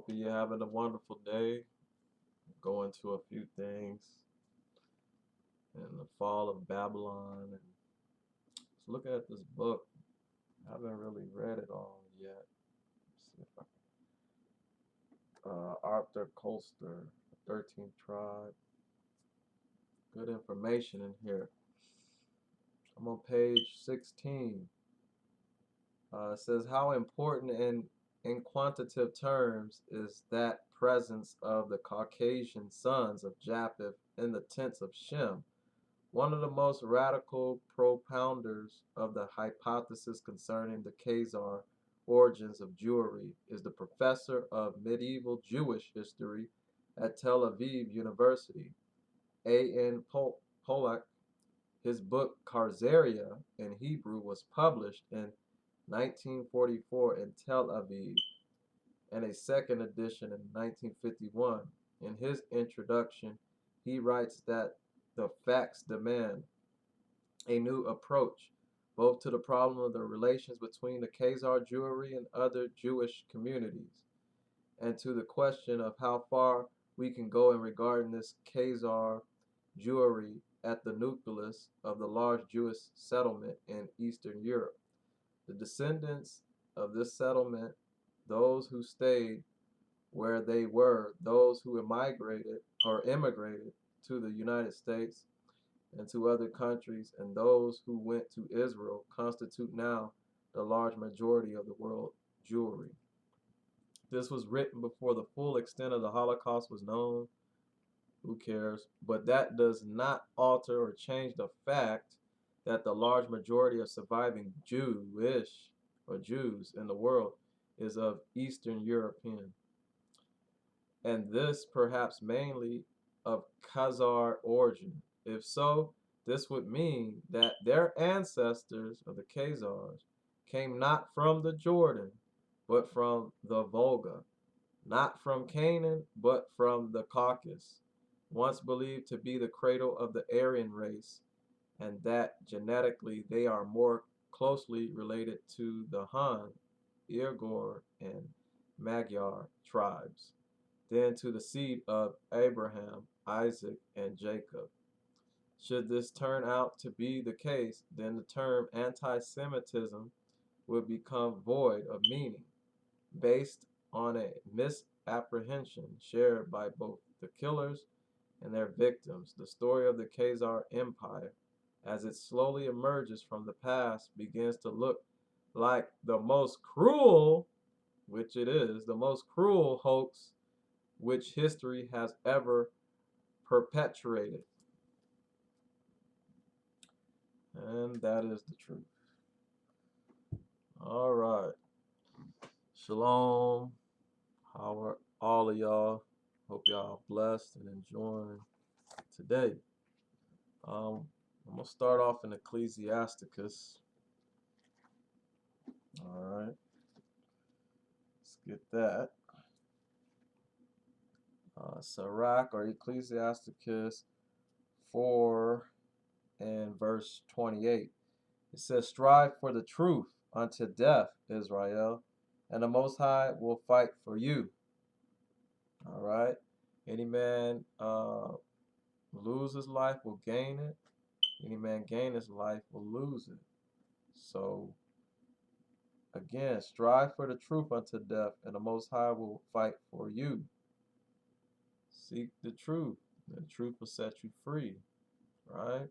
Hope you're having a wonderful day. Go into a few things in the fall of Babylon. And just looking at this book. I haven't really read it all yet. Let's see if Arthur Koester, the 13th Tribe. Good information in here. I'm on page 16. It says how important in quantitative terms is that presence of the Caucasian sons of Japheth in the tents of Shem. One of the most radical propounders of the hypothesis concerning the Khazar origins of Jewry is the professor of medieval Jewish history at Tel Aviv University, A.N. Polak. His book Khazaria in Hebrew was published in 1944 in Tel Aviv and a second edition in 1951. In his introduction, he writes that the facts demand a new approach, both to the problem of the relations between the Khazar Jewry and other Jewish communities, and to the question of how far we can go in regarding this Khazar Jewry at the nucleus of the large Jewish settlement in Eastern Europe. The descendants of this settlement, those who stayed where they were, those who immigrated to the United States and to other countries, and those who went to Israel constitute now the large majority of the world Jewry. This was written before the full extent of the Holocaust was known. Who cares? But that does not alter or change the fact that the large majority of surviving Jews in the world is of Eastern European, and this perhaps mainly of Khazar origin. If so, this would mean that their ancestors of the Khazars came not from the Jordan, but from the Volga, not from Canaan, but from the Caucasus, once believed to be the cradle of the Aryan race, and that genetically they are more closely related to the Hun, Irgur, and Magyar tribes than to the seed of Abraham, Isaac, and Jacob. Should this turn out to be the case, then the term anti Semitism would become void of meaning, based on a misapprehension shared by both the killers and their victims. The story of the Khazar Empire, as it slowly emerges from the past, begins to look like the most cruel, which it is, the most cruel hoax which history has ever perpetuated. And that is the truth. All right. Shalom. How are all of y'all? Hope y'all blessed and enjoying today. I'm going to start off in Ecclesiasticus. All right. Let's get that. Sirach or Ecclesiasticus 4 and verse 28. It says, strive for the truth unto death, Israel, and the Most High will fight for you. All right. Any man lose his life will gain it. Any man gain his life will lose it. So, again, strive for the truth unto death, and the Most High will fight for you. Seek the truth. The truth will set you free. Right?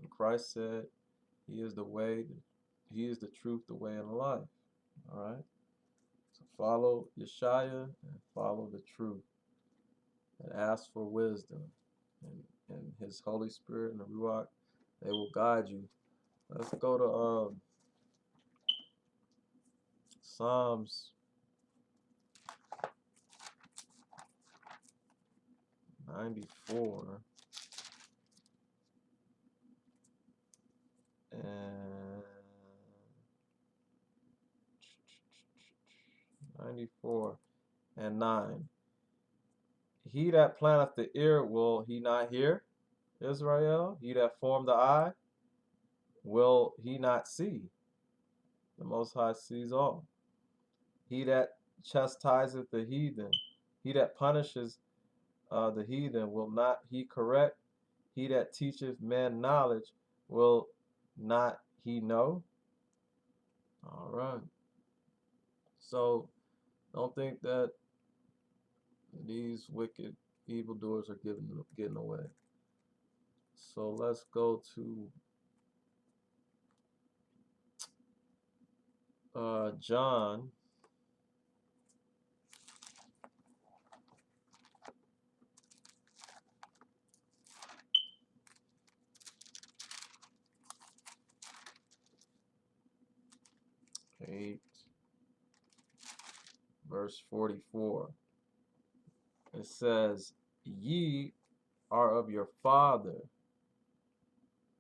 And Christ said, He is the way, He is the truth, the way, and the life. All right? So follow Yeshaya and follow the truth. And ask for wisdom. And His Holy Spirit and the Ruach, they will guide you. Let's go to Psalms 94 and 94 and 9. He that planteth the ear, will he not hear, Israel? He that formed the eye, will he not see? The Most High sees all. He that chastiseth the heathen. He that punishes the heathen will not he correct? He that teacheth man knowledge will not he know? All right. So don't think that these wicked evildoers are getting away. So let's go to John. Eight, verse 44. It says, "Ye are of your father,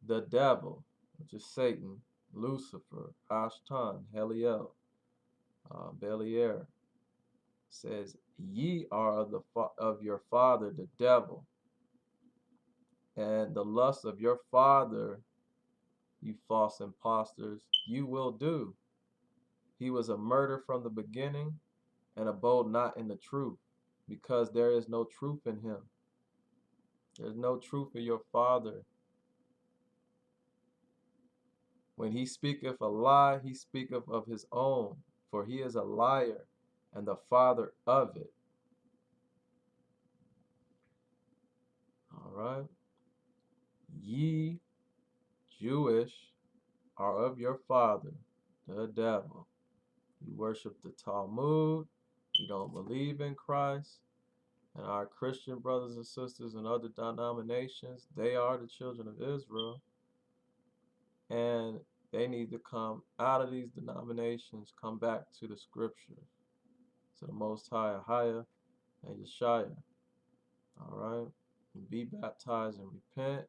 the devil," which is Satan, Lucifer, Ashtan, Heliel, Belier. Says, "Ye are of your father, the devil, and the lust of your father, you false impostors, you will do. He was a murderer from the beginning, and abode not in the truth, because there is no truth in him." There's no truth in your father. When he speaketh a lie, he speaketh of his own, for he is a liar and the father of it. All right. Ye Jewish are of your father, the devil. You worship the Talmud. You don't believe in Christ. And our Christian brothers and sisters in other denominations, they are the children of Israel. And they need to come out of these denominations, come back to the scriptures, to the Most High, Ahia, and Yeshaya. All right? And be baptized and repent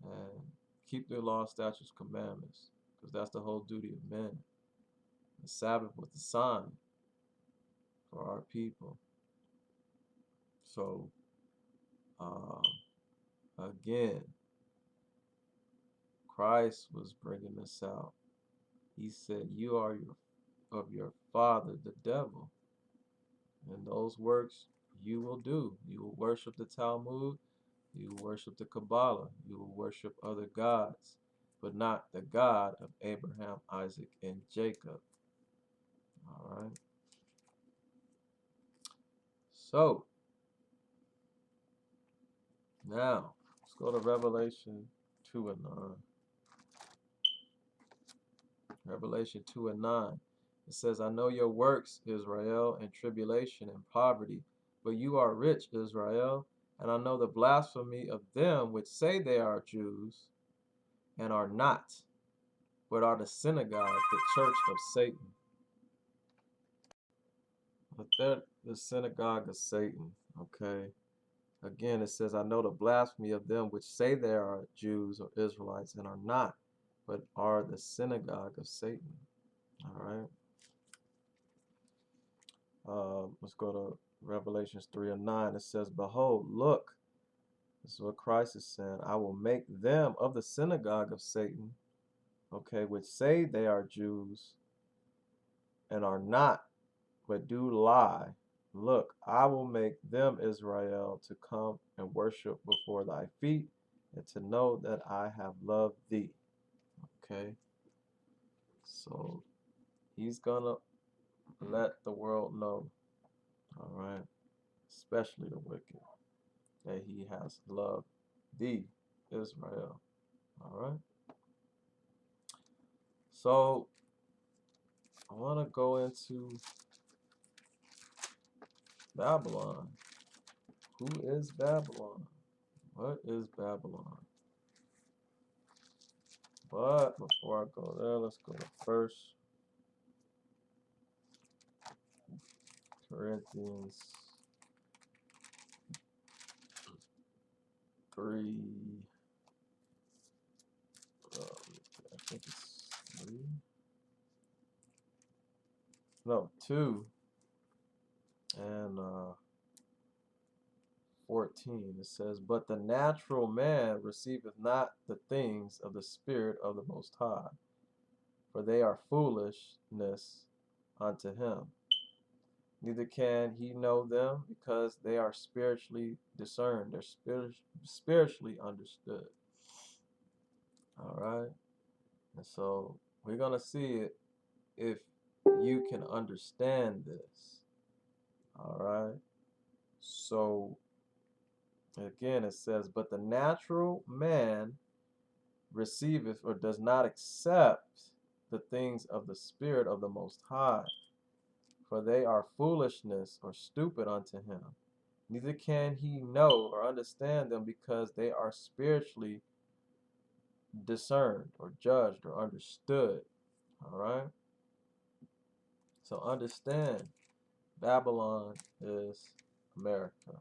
and keep the law, statutes, commandments, because that's the whole duty of men. The Sabbath was the sign for our people. So, again, Christ was bringing this out. He said, "You are of your father, the devil, and those works you will do. You will worship the Talmud, you will worship the Kabbalah, you will worship other gods, but not the God of Abraham, Isaac, and Jacob." All right. So, now, let's go to Revelation 2 and 9. Revelation 2 and 9. It says, "I know your works, Israel, and tribulation and poverty, but you are rich, Israel. And I know the blasphemy of them which say they are Jews, and are not, but are the synagogue, the church of Satan." But they're the synagogue of Satan, okay? Again, it says, "I know the blasphemy of them which say they are Jews or Israelites, and are not, but are the synagogue of Satan." All right. Let's go to Revelations 3 and 9. It says, "Behold, look," this is what Christ is saying, "I will make them of the synagogue of Satan," okay, "which say they are Jews and are not, but do lie. Look, I will make them, Israel, to come and worship before thy feet, and to know that I have loved thee." Okay, so he's gonna let the world know, all right, especially the wicked, that he has loved thee, Israel. All right. So I want to go into Babylon. Who is Babylon? What is Babylon? But before I go there, let's go to 1 Corinthians 3. I think it's 3. No, 2 and 14. It says, "But the natural man receiveth not the things of the Spirit of the Most High, for they are foolishness unto him. neither can he know them because they are spiritually discerned. They're spiritually understood. All right. And so we're going to see it if you can understand this. All right. So again, it says, but the natural man receiveth or does not accept the things of the Spirit of the Most High, for they are foolishness or stupid unto him. Neither can he know or understand them because they are spiritually discerned or judged or understood. All right. So understand, Babylon is America.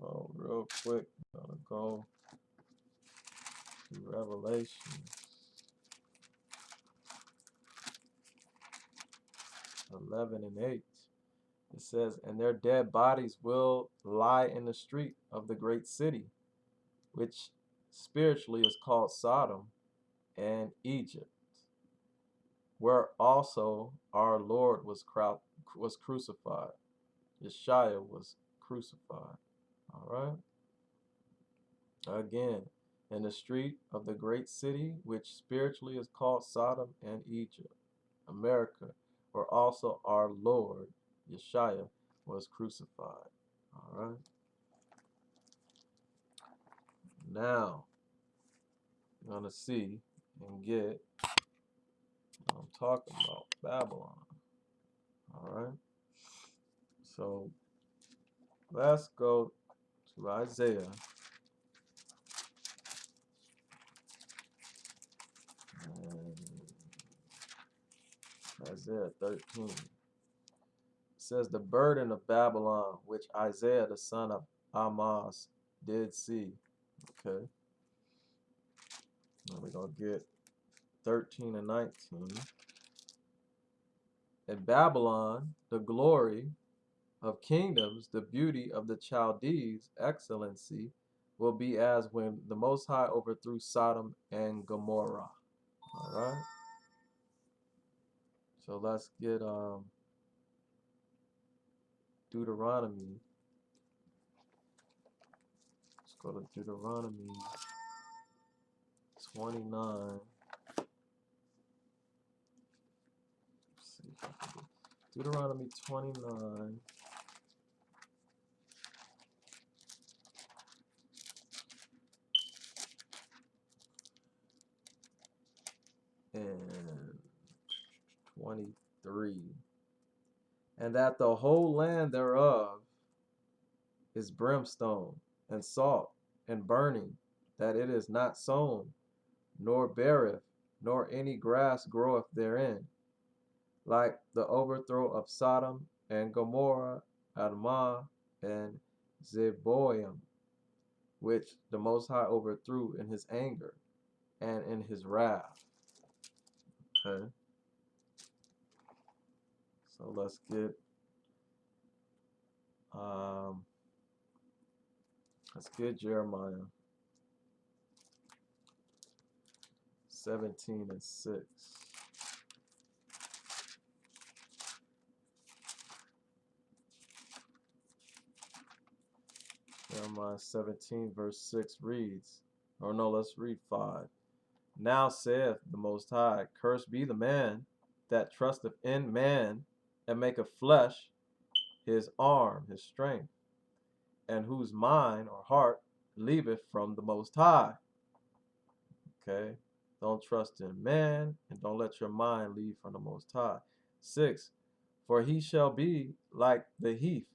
Oh, real quick, I'm gonna go to Revelation 11 and 8. It says, and their dead bodies will lie in the street of the great city, which spiritually is called Sodom and Egypt, where also our Lord was crucified. Yeshua was crucified. All right. Again, in the street of the great city, which spiritually is called Sodom and Egypt, America, where also our Lord Yeshua was crucified. All right. Now, you're going to see and get what I'm talking about, Babylon. All right. So let's go to Isaiah. And Isaiah 13. It says, the burden of Babylon, which Isaiah the son of Amoz did see. Okay. Now we're going to get 13 and 19. In Babylon, the glory of kingdoms, the beauty of the Chaldees' excellency, will be as when the Most High overthrew Sodom and Gomorrah. All right. So let's get Deuteronomy. Let's go to Deuteronomy 29. Let's see if I can do Deuteronomy 29. And 23. And that the whole land thereof is brimstone and salt and burning, that it is not sown, nor beareth, nor any grass groweth therein, like the overthrow of Sodom and Gomorrah, Admah, and Zeboim, which the Most High overthrew in his anger and in his wrath. Okay. So let's get Jeremiah 17 and 6. Jeremiah 17 verse 6 reads, or no, let's read 5. Now saith the Most High, cursed be the man that trusteth in man, and maketh flesh his arm, his strength, and whose mind or heart leaveth from the Most High. Okay? Don't trust in man, and don't let your mind leave from the Most High. 6. For he shall be like the heath.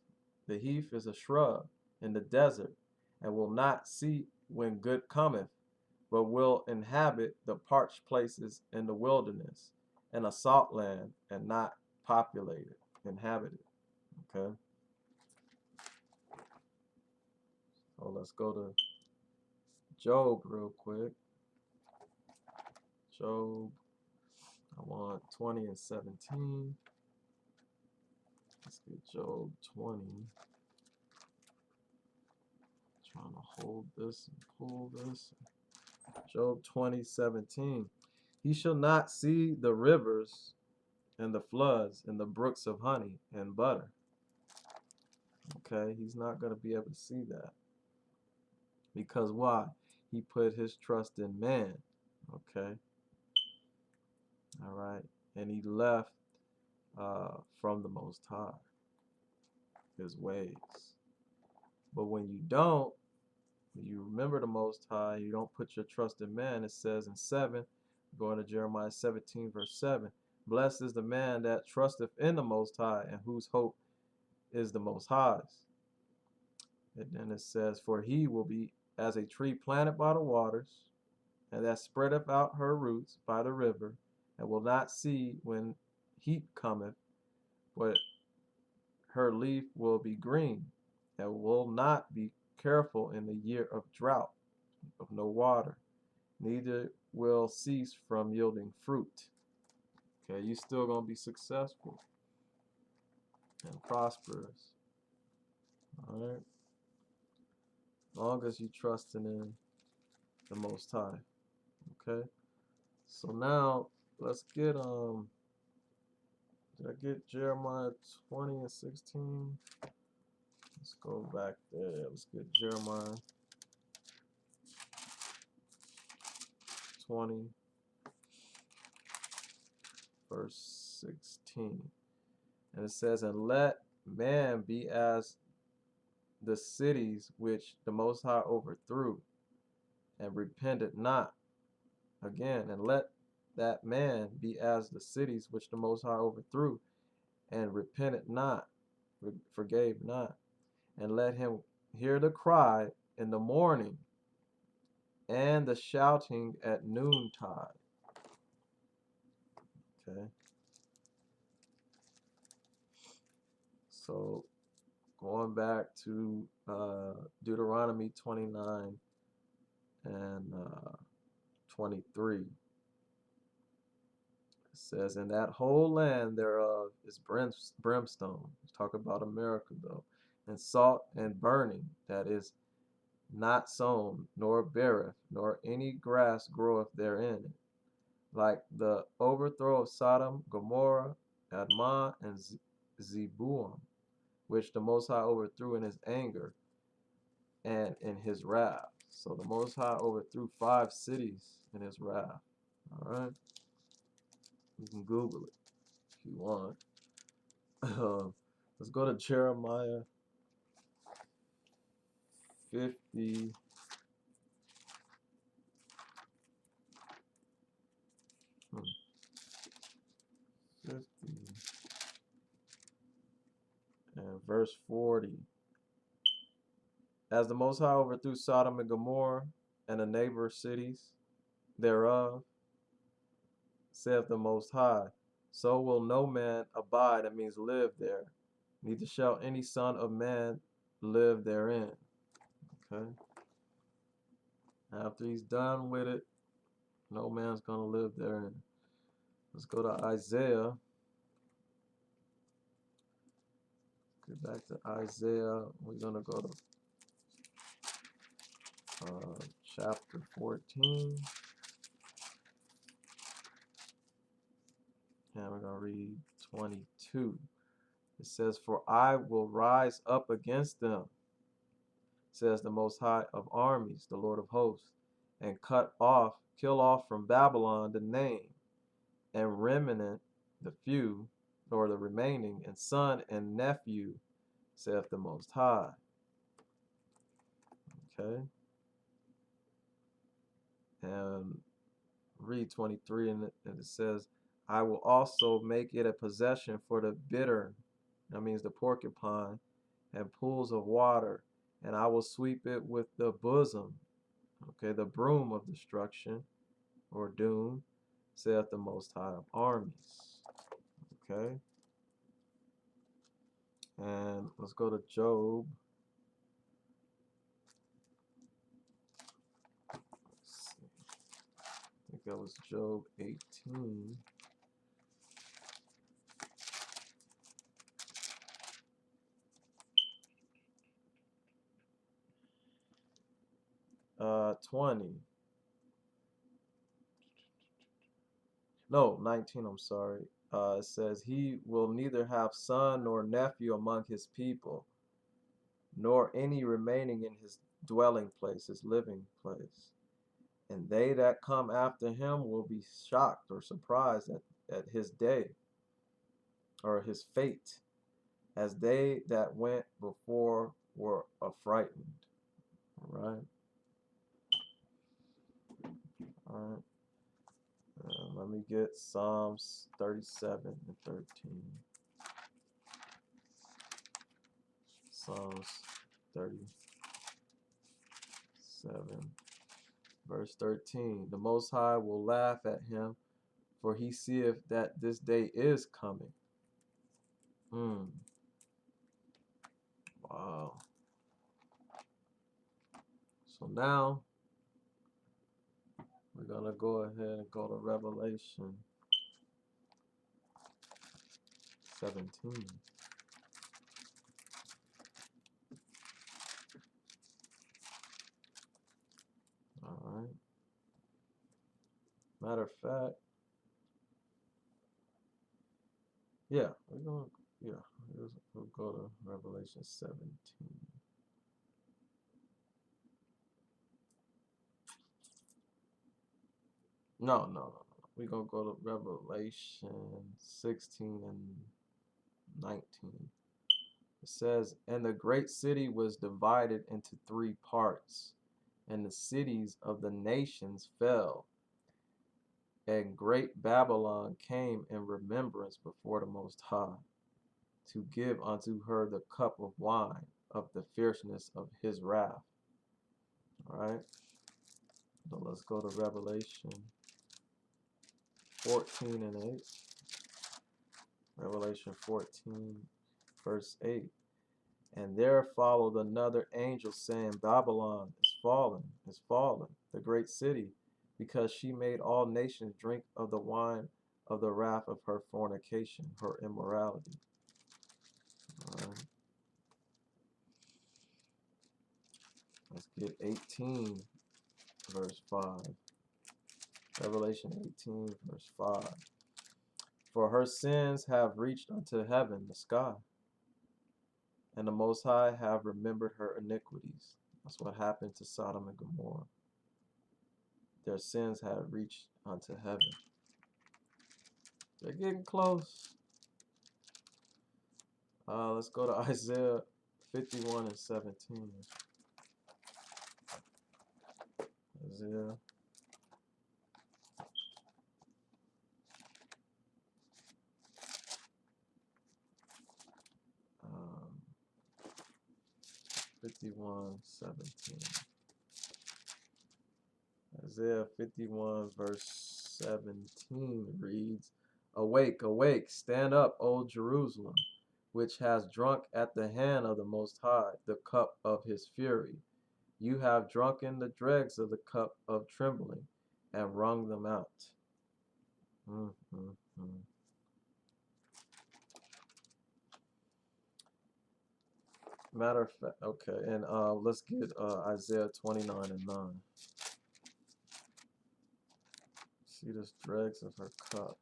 The heath is a shrub in the desert, and will not see when good cometh, but will inhabit the parched places in the wilderness, and a salt land, and not populated, inhabited. Okay? So let's go to Job real quick. Job, I want 20 and 17. Let's get Job 20. Trying to hold this and pull this. Job 20:17. He shall not see the rivers and the floods and the brooks of honey and butter. Okay, he's not going to be able to see that. Because why? He put his trust in man. Okay, all right. And he left from the Most High, his ways. But when you don't, you remember the Most High, you don't put your trust in man. It says in 7, going to Jeremiah 17, verse 7, blessed is the man that trusteth in the Most High, and whose hope is the Most High's. And then it says, for he will be as a tree planted by the waters, and that spreadeth out her roots by the river, and will not see when heat cometh, but her leaf will be green, and will not be careful in the year of drought, of no water, neither will cease from yielding fruit. Okay, you still gonna be successful and prosperous. Alright. As long as you trusting in the Most High. Okay. So now let's get did I get Jeremiah 20 and 16? Let's go back there. Let's get Jeremiah 20, verse 16. And it says, and let man be as the cities which the Most High overthrew, and repented not. Again, and let that man be as the cities which the Most High overthrew, and repented not, forgave not. And let him hear the cry in the morning, and the shouting at noontide. Okay. So going back to Deuteronomy 29 and 23. It says, in that whole land thereof is brimstone. Talk about America though. And salt and burning, that is not sown, nor beareth, nor any grass groweth therein. Like the overthrow of Sodom, Gomorrah, Admah, and Zeboim, which the Most High overthrew in his anger and in his wrath. So the Most High overthrew 5 cities in his wrath. All right, you can Google it if you want. Let's go to Jeremiah 50. 50 and verse 40. As the Most High overthrew Sodom and Gomorrah and the neighbor cities thereof, saith the Most High, so will no man abide, that means live there, neither shall any son of man live therein. Okay. After he's done with it, no man's gonna live therein. Let's go to Isaiah. Get back to Isaiah. We're gonna go to chapter 14. And we're going to read 22. It says, for I will rise up against them, says the Most High of armies, the Lord of hosts, and kill off from Babylon the name, and remnant the few, or the remaining, and son and nephew, saith the Most High. Okay. And read 23, and it says, I will also make it a possession for the bittern, that means the porcupine, and pools of water, and I will sweep it with the bosom, okay, the broom of destruction, or doom, saith the Most High of armies. Okay. And let's go to Job. Let's see. I think that was Job 18. 20. no, 19, I'm sorry. It says, he will neither have son nor nephew among his people, nor any remaining in his dwelling place, his living place. And they that come after him will be shocked or surprised at his day or his fate, as they that went before were affrighted. All right. All right. Let me get Psalms 37 and 13. Psalms 37, verse 13. The Most High will laugh at him, for he seeth that this day is coming. Wow. So now we're going to go ahead and go to Revelation 17. All right. Matter of fact, yeah, we'll go to Revelation 17. No. We're going to go to Revelation 16 and 19. It says, and the great city was divided into three parts, and the cities of the nations fell. And great Babylon came in remembrance before the Most High, to give unto her the cup of wine of the fierceness of his wrath. All right. So let's go to Revelation 14 and 8. Revelation 14, verse 8. And there followed another angel, saying, Babylon is fallen, the great city, because she made all nations drink of the wine of the wrath of her fornication, her immorality. All right. Let's get 18, verse 5. Revelation 18, verse 5. For her sins have reached unto heaven, the sky, and the Most High have remembered her iniquities. That's what happened to Sodom and Gomorrah. Their sins have reached unto heaven. They're getting close. Let's go to Isaiah 51 and 17. Isaiah 51:17. Isaiah 51 verse 17 reads, Awake, awake, stand up, O Jerusalem, which has drunk at the hand of the Most High the cup of his fury. You have drunken the dregs of the cup of trembling, and wrung them out. Matter of fact, okay, and let's get Isaiah 29 and 9. See the dregs of her cup.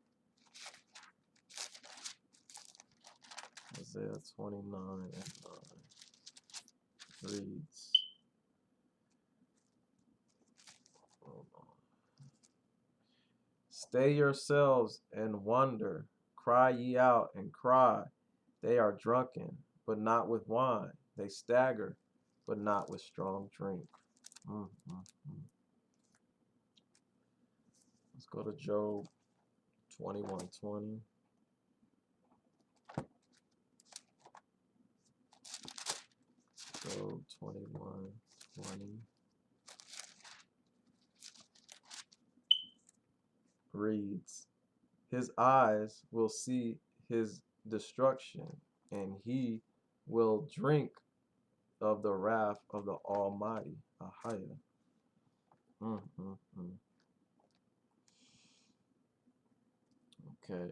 Isaiah 29 and 9 reads, hold on. Stay yourselves and wonder, cry ye out and cry. They are drunken, but not with wine. They stagger, but not with strong drink. Let's go to Job 21:20. Job 21:20 reads, His eyes will see his destruction, and he will drink of the wrath of the Almighty. Ahaya. Okay.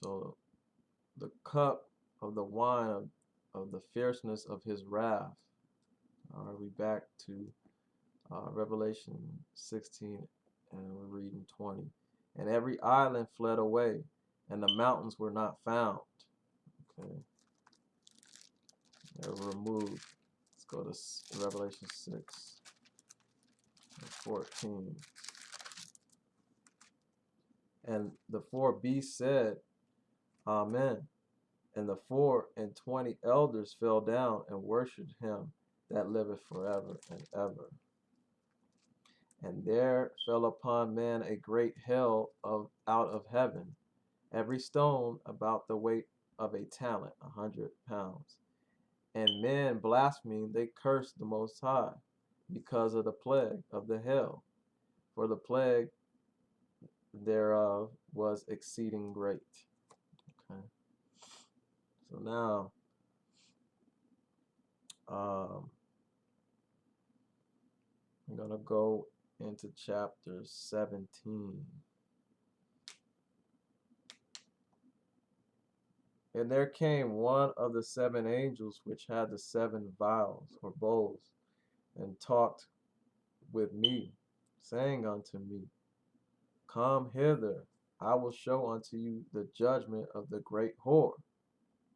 So the cup of the wine of the fierceness of his wrath. All right, we back to Revelation 16, and we're reading 20. and every island fled away, and the mountains were not found. Okay, they were removed. Let's go to Revelation 6 and 14. And the four beasts said, Amen. And the 24 elders fell down and worshipped him that liveth forever and ever. And there fell upon man a great hail out of heaven, every stone about the weight of a talent, 100 pounds. And men blaspheming, they cursed the Most High because of the plague of the hail, for the plague thereof was exceeding great. Okay. So now, I'm going to go into chapter 17. And there came one of the seven angels which had the seven vials or bowls, and talked with me, saying unto me, Come hither, I will show unto you the judgment of the great whore.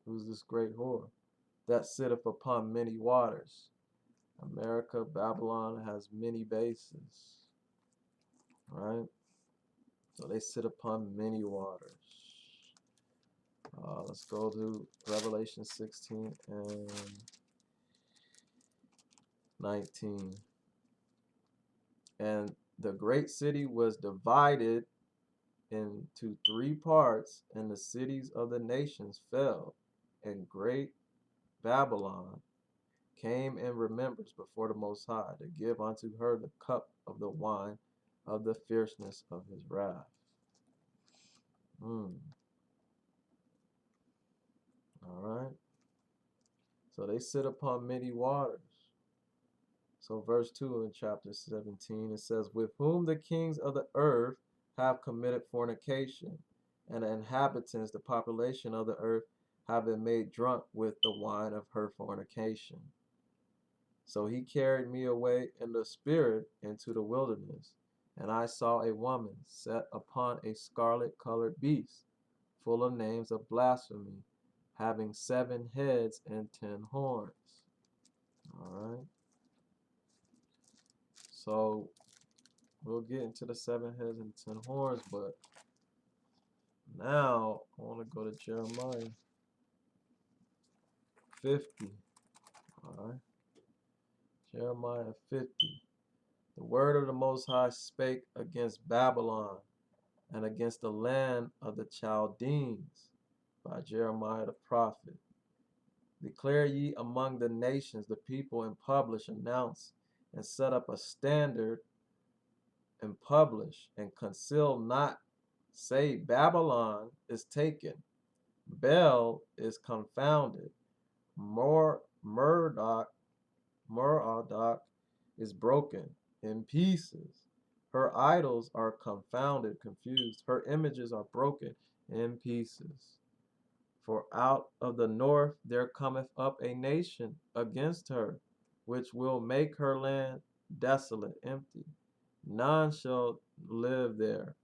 Who's this great whore? That sitteth upon many waters. America, Babylon has many bases. Right? So they sit upon many waters. Let's go to Revelation 16 and 19. And the great city was divided into three parts, and the cities of the nations fell, and great Babylon came in remembrance before the Most High, to give unto her the cup of the wine of the fierceness of his wrath. All right. So they sit upon many waters. So verse 2 in chapter 17, it says, With whom the kings of the earth have committed fornication, and the inhabitants, the population of the earth, have been made drunk with the wine of her fornication. So he carried me away in the spirit into the wilderness, and I saw a woman set upon a scarlet-colored beast, full of names of blasphemy, having 7 heads and 10 horns. All right. So we'll get into the 7 heads and 10 horns, but now I want to go to Jeremiah 50. All right. Jeremiah 50. The word of the Most High spake against Babylon and against the land of the Chaldeans by Jeremiah the prophet. Declare ye among the nations, the people, and publish, announce, and set up a standard, and publish, and conceal not. Say, Babylon is taken, Bel is confounded, Merodach is broken in pieces. Her idols are confounded, confused. Her images are broken in pieces. For out of the north there cometh up a nation against her, which will make her land desolate, empty. None shall live there.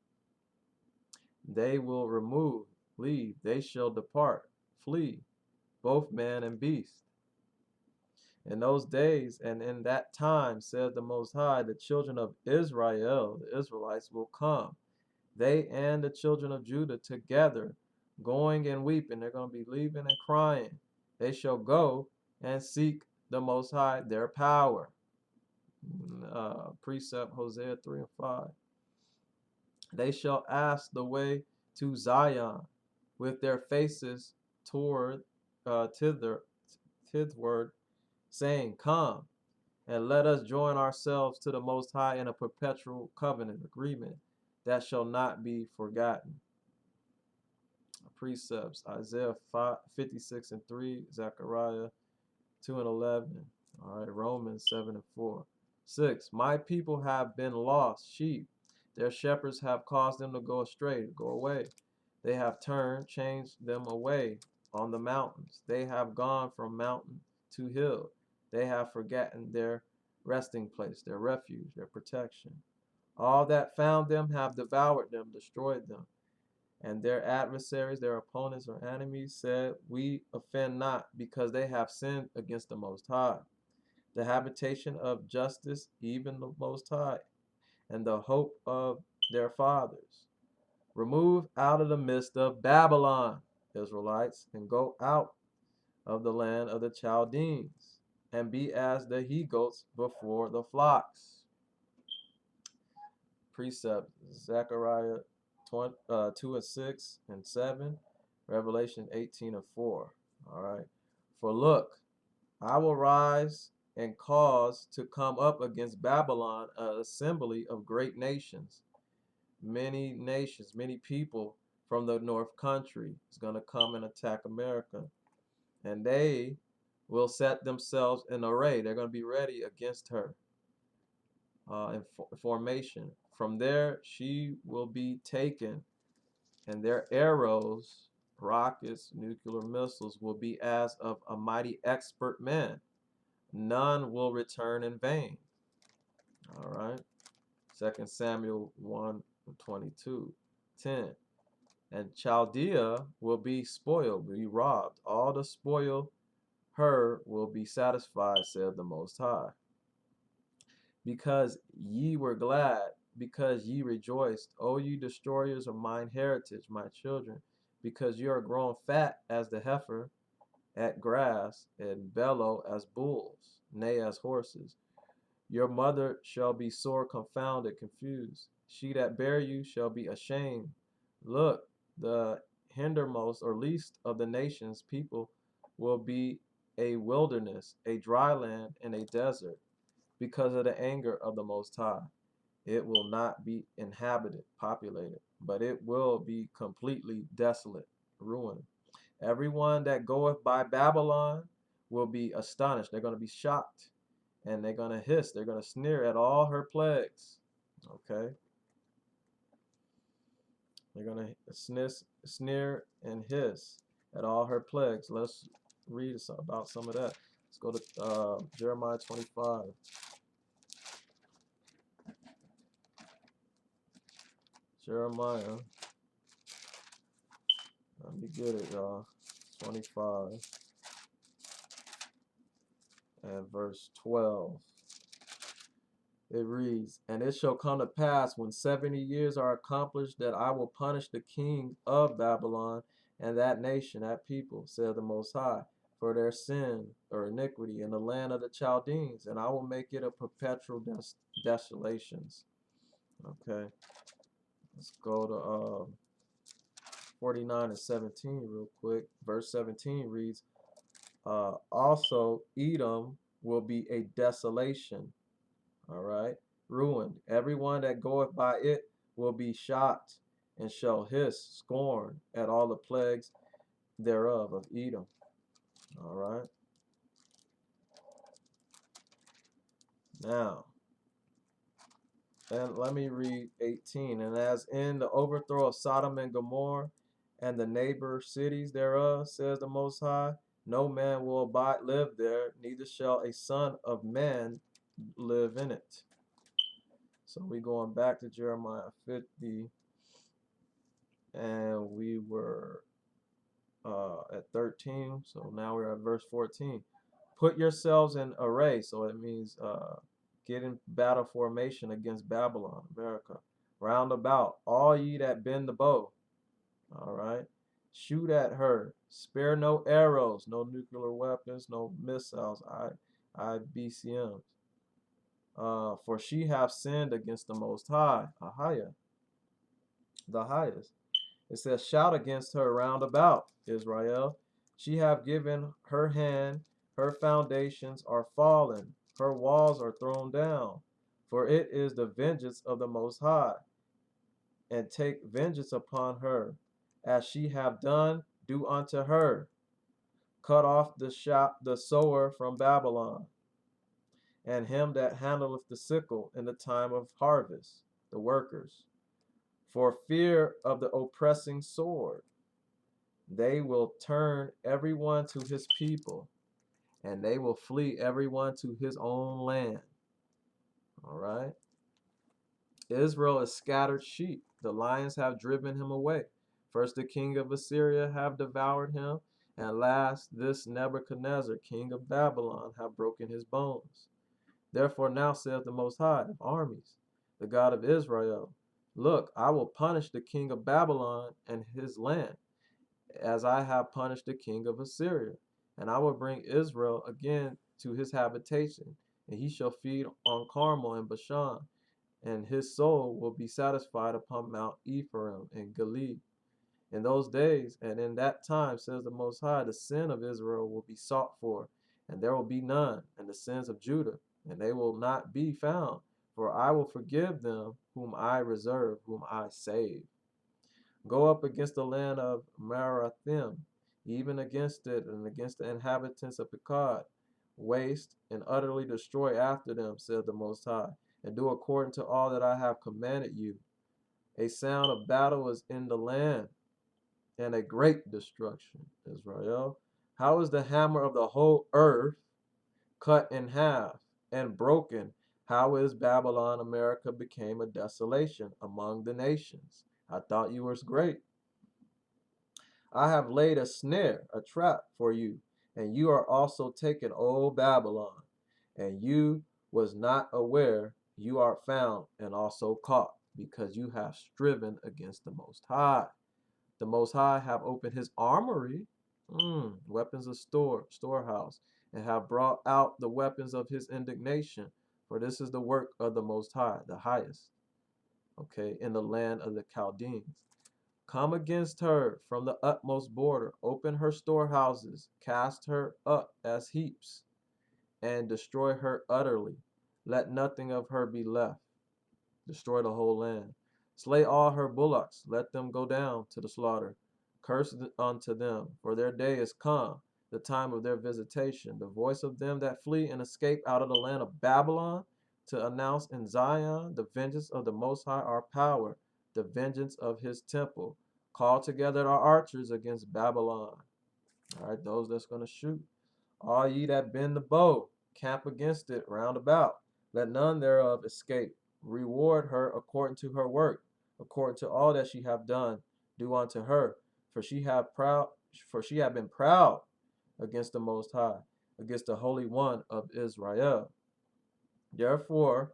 They will remove, leave. They shall depart, flee, both man and beast. In those days and in that time, said the Most High, the children of Israel, the Israelites, will come, they and the children of Judah together, going and weeping. They're going to be leaving and crying. They shall go and seek the Most High, their power. Precept Hosea 3 and 5. They shall ask the way to Zion, with their faces toward thitherward, saying, Come, and let us join ourselves to the Most High in a perpetual covenant agreement that shall not be forgotten. Precepts, Isaiah 56 and 3, Zechariah 2 and 11. All right, Romans 7 and 4. 6. My people have been lost sheep. Their shepherds have caused them to go astray, to go away. They have turned, changed them away on the mountains. They have gone from mountain to hill. They have forgotten their resting place, their refuge, their protection. All that found them have devoured them, destroyed them. And their adversaries, their opponents or enemies said, we offend not, because they have sinned against the Most High, the habitation of justice, even the Most High, and the hope of their fathers. Remove out of the midst of Babylon, Israelites, and go out of the land of the Chaldeans, and be as the he goats before the flocks. Precept Zechariah 2 and 6 and 7, Revelation 18 and 4. All right. For look, I will rise and cause to come up against Babylon an assembly of great nations, many people from the north country is going to come and attack America. And they will set themselves in array. They're going to be ready against her in formation. From there, she will be taken, and their arrows, rockets, nuclear missiles will be as of a mighty expert man. None will return in vain. All right. 2 Samuel 1:22, 10. And Chaldea will be spoiled, be robbed. All the spoil her will be satisfied, said the Most High. Because ye were glad, because ye rejoiced, O ye destroyers of mine heritage, my children, because you are grown fat as the heifer at grass, and bellow as bulls, nay, as horses. Your mother shall be sore confounded, confused. She that bare you shall be ashamed. Look, the hindermost or least of the nations, people, will be a wilderness, a dry land, and a desert, because of the anger of the Most High. It will not be inhabited, populated, but it will be completely desolate, ruined. Everyone that goeth by Babylon will be astonished. They're going to be shocked, and they're going to hiss. They're going to sneer at all her plagues. Okay? They're going to sneer and hiss at all her plagues. Let's read about some of that. Let's go to Jeremiah 25. Jeremiah. Let me get it, y'all. 25 and verse 12. It reads, and it shall come to pass when 70 years are accomplished that I will punish the king of Babylon and that nation, that people, said the Most High, for their sin or iniquity in the land of the Chaldeans, and I will make it a perpetual desolations. Okay, let's go to 49 and 17 real quick. Verse 17 reads, also Edom will be a desolation. All right, ruined. Everyone that goeth by it will be shocked and shall hiss scorn at all the plagues thereof of Edom. All right. Now, and let me read 18. And as in the overthrow of Sodom and Gomorrah and the neighbor cities thereof, says the Most High, no man will live there, neither shall a son of man live in it. So we going back to Jeremiah 50, and we were at 13. So now we're at verse 14. Put yourselves in array. So it means get in battle formation against Babylon, America. Round about, all ye that bend the bow. All right. Shoot at her. Spare no arrows, no nuclear weapons, no missiles, IBCMs. For she hath sinned against the Most High, Ahia, the highest. It says, shout against her round about, Israel. She hath given her hand, her foundations are fallen, her walls are thrown down. For it is the vengeance of the Most High, and take vengeance upon her. As she have done, do unto her. Cut off the sower from Babylon, and him that handleth the sickle in the time of harvest, the workers. For fear of the oppressing sword, they will turn everyone to his people, and they will flee everyone to his own land. All right. Israel is scattered sheep. The lions have driven him away. First the king of Assyria have devoured him, and last this Nebuchadnezzar, king of Babylon, have broken his bones. Therefore now saith the Most High of armies, the God of Israel, look, I will punish the king of Babylon and his land, as I have punished the king of Assyria. And I will bring Israel again to his habitation, and he shall feed on Carmel and Bashan, and his soul will be satisfied upon Mount Ephraim and Gilead. In those days and in that time, says the Most High, the sin of Israel will be sought for, and there will be none, and the sins of Judah, and they will not be found. For I will forgive them whom I reserve, whom I save. Go up against the land of Marathim, even against it, and against the inhabitants of Pekod. Waste and utterly destroy after them, said the Most High, and do according to all that I have commanded you. A sound of battle is in the land, and a great destruction, Israel. How is the hammer of the whole earth cut in half and broken? How is Babylon, America, became a desolation among the nations? I thought you were great. I have laid a snare, a trap for you, and you are also taken, O Babylon, and you was not aware. You are found and also caught, because you have striven against the Most High. The Most High have opened his armory, weapons of storehouse, and have brought out the weapons of his indignation. For this is the work of the Most High, the highest, okay, in the land of the Chaldeans. Come against her from the utmost border, open her storehouses, cast her up as heaps, and destroy her utterly. Let nothing of her be left. Destroy the whole land. Slay all her bullocks, let them go down to the slaughter. Curse unto them, for their day is come, the time of their visitation. The voice of them that flee and escape out of the land of Babylon, to announce in Zion the vengeance of the Most High, our power, the vengeance of his temple. Call together our archers against Babylon. All right, those that's going to shoot. All ye that bend the bow, camp against it round about. Let none thereof escape. Reward her according to her work, according to all that she have done, do unto her. For she have been proud against the Most High, against the Holy One of Israel. Therefore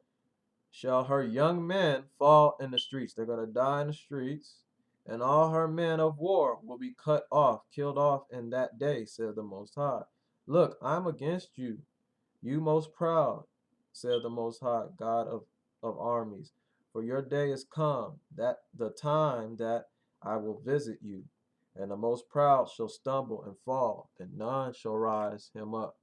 shall her young men fall in the streets. They're going to die in the streets. And all her men of war will be cut off, killed off in that day, said the Most High. Look, I'm against you, you most proud, said the Most High, God of armies. For your day is come, that the time that I will visit you, and the most proud shall stumble and fall, and none shall rise him up.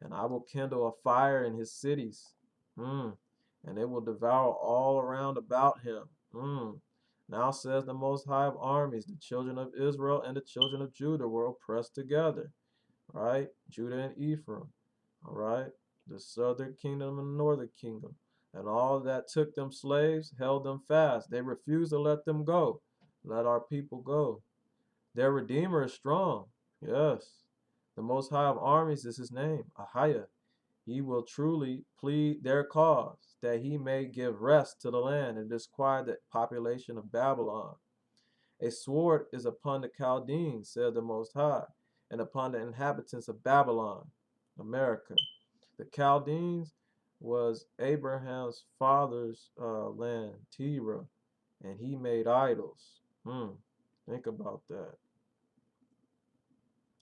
And I will kindle a fire in his cities, and it will devour all around about him. Now says the Most High of armies, the children of Israel and the children of Judah were oppressed together, right? Judah and Ephraim, all right? The southern kingdom and the northern kingdom. And all that took them slaves held them fast. They refused to let them go. Let our people go. Their Redeemer is strong. Yes. The Most High of armies is his name, Ahiah. He will truly plead their cause, that he may give rest to the land and disquiet the population of Babylon. A sword is upon the Chaldeans, said the Most High, and upon the inhabitants of Babylon, America. The Chaldeans was Abraham's father's land, Terah, and he made idols. Think about that.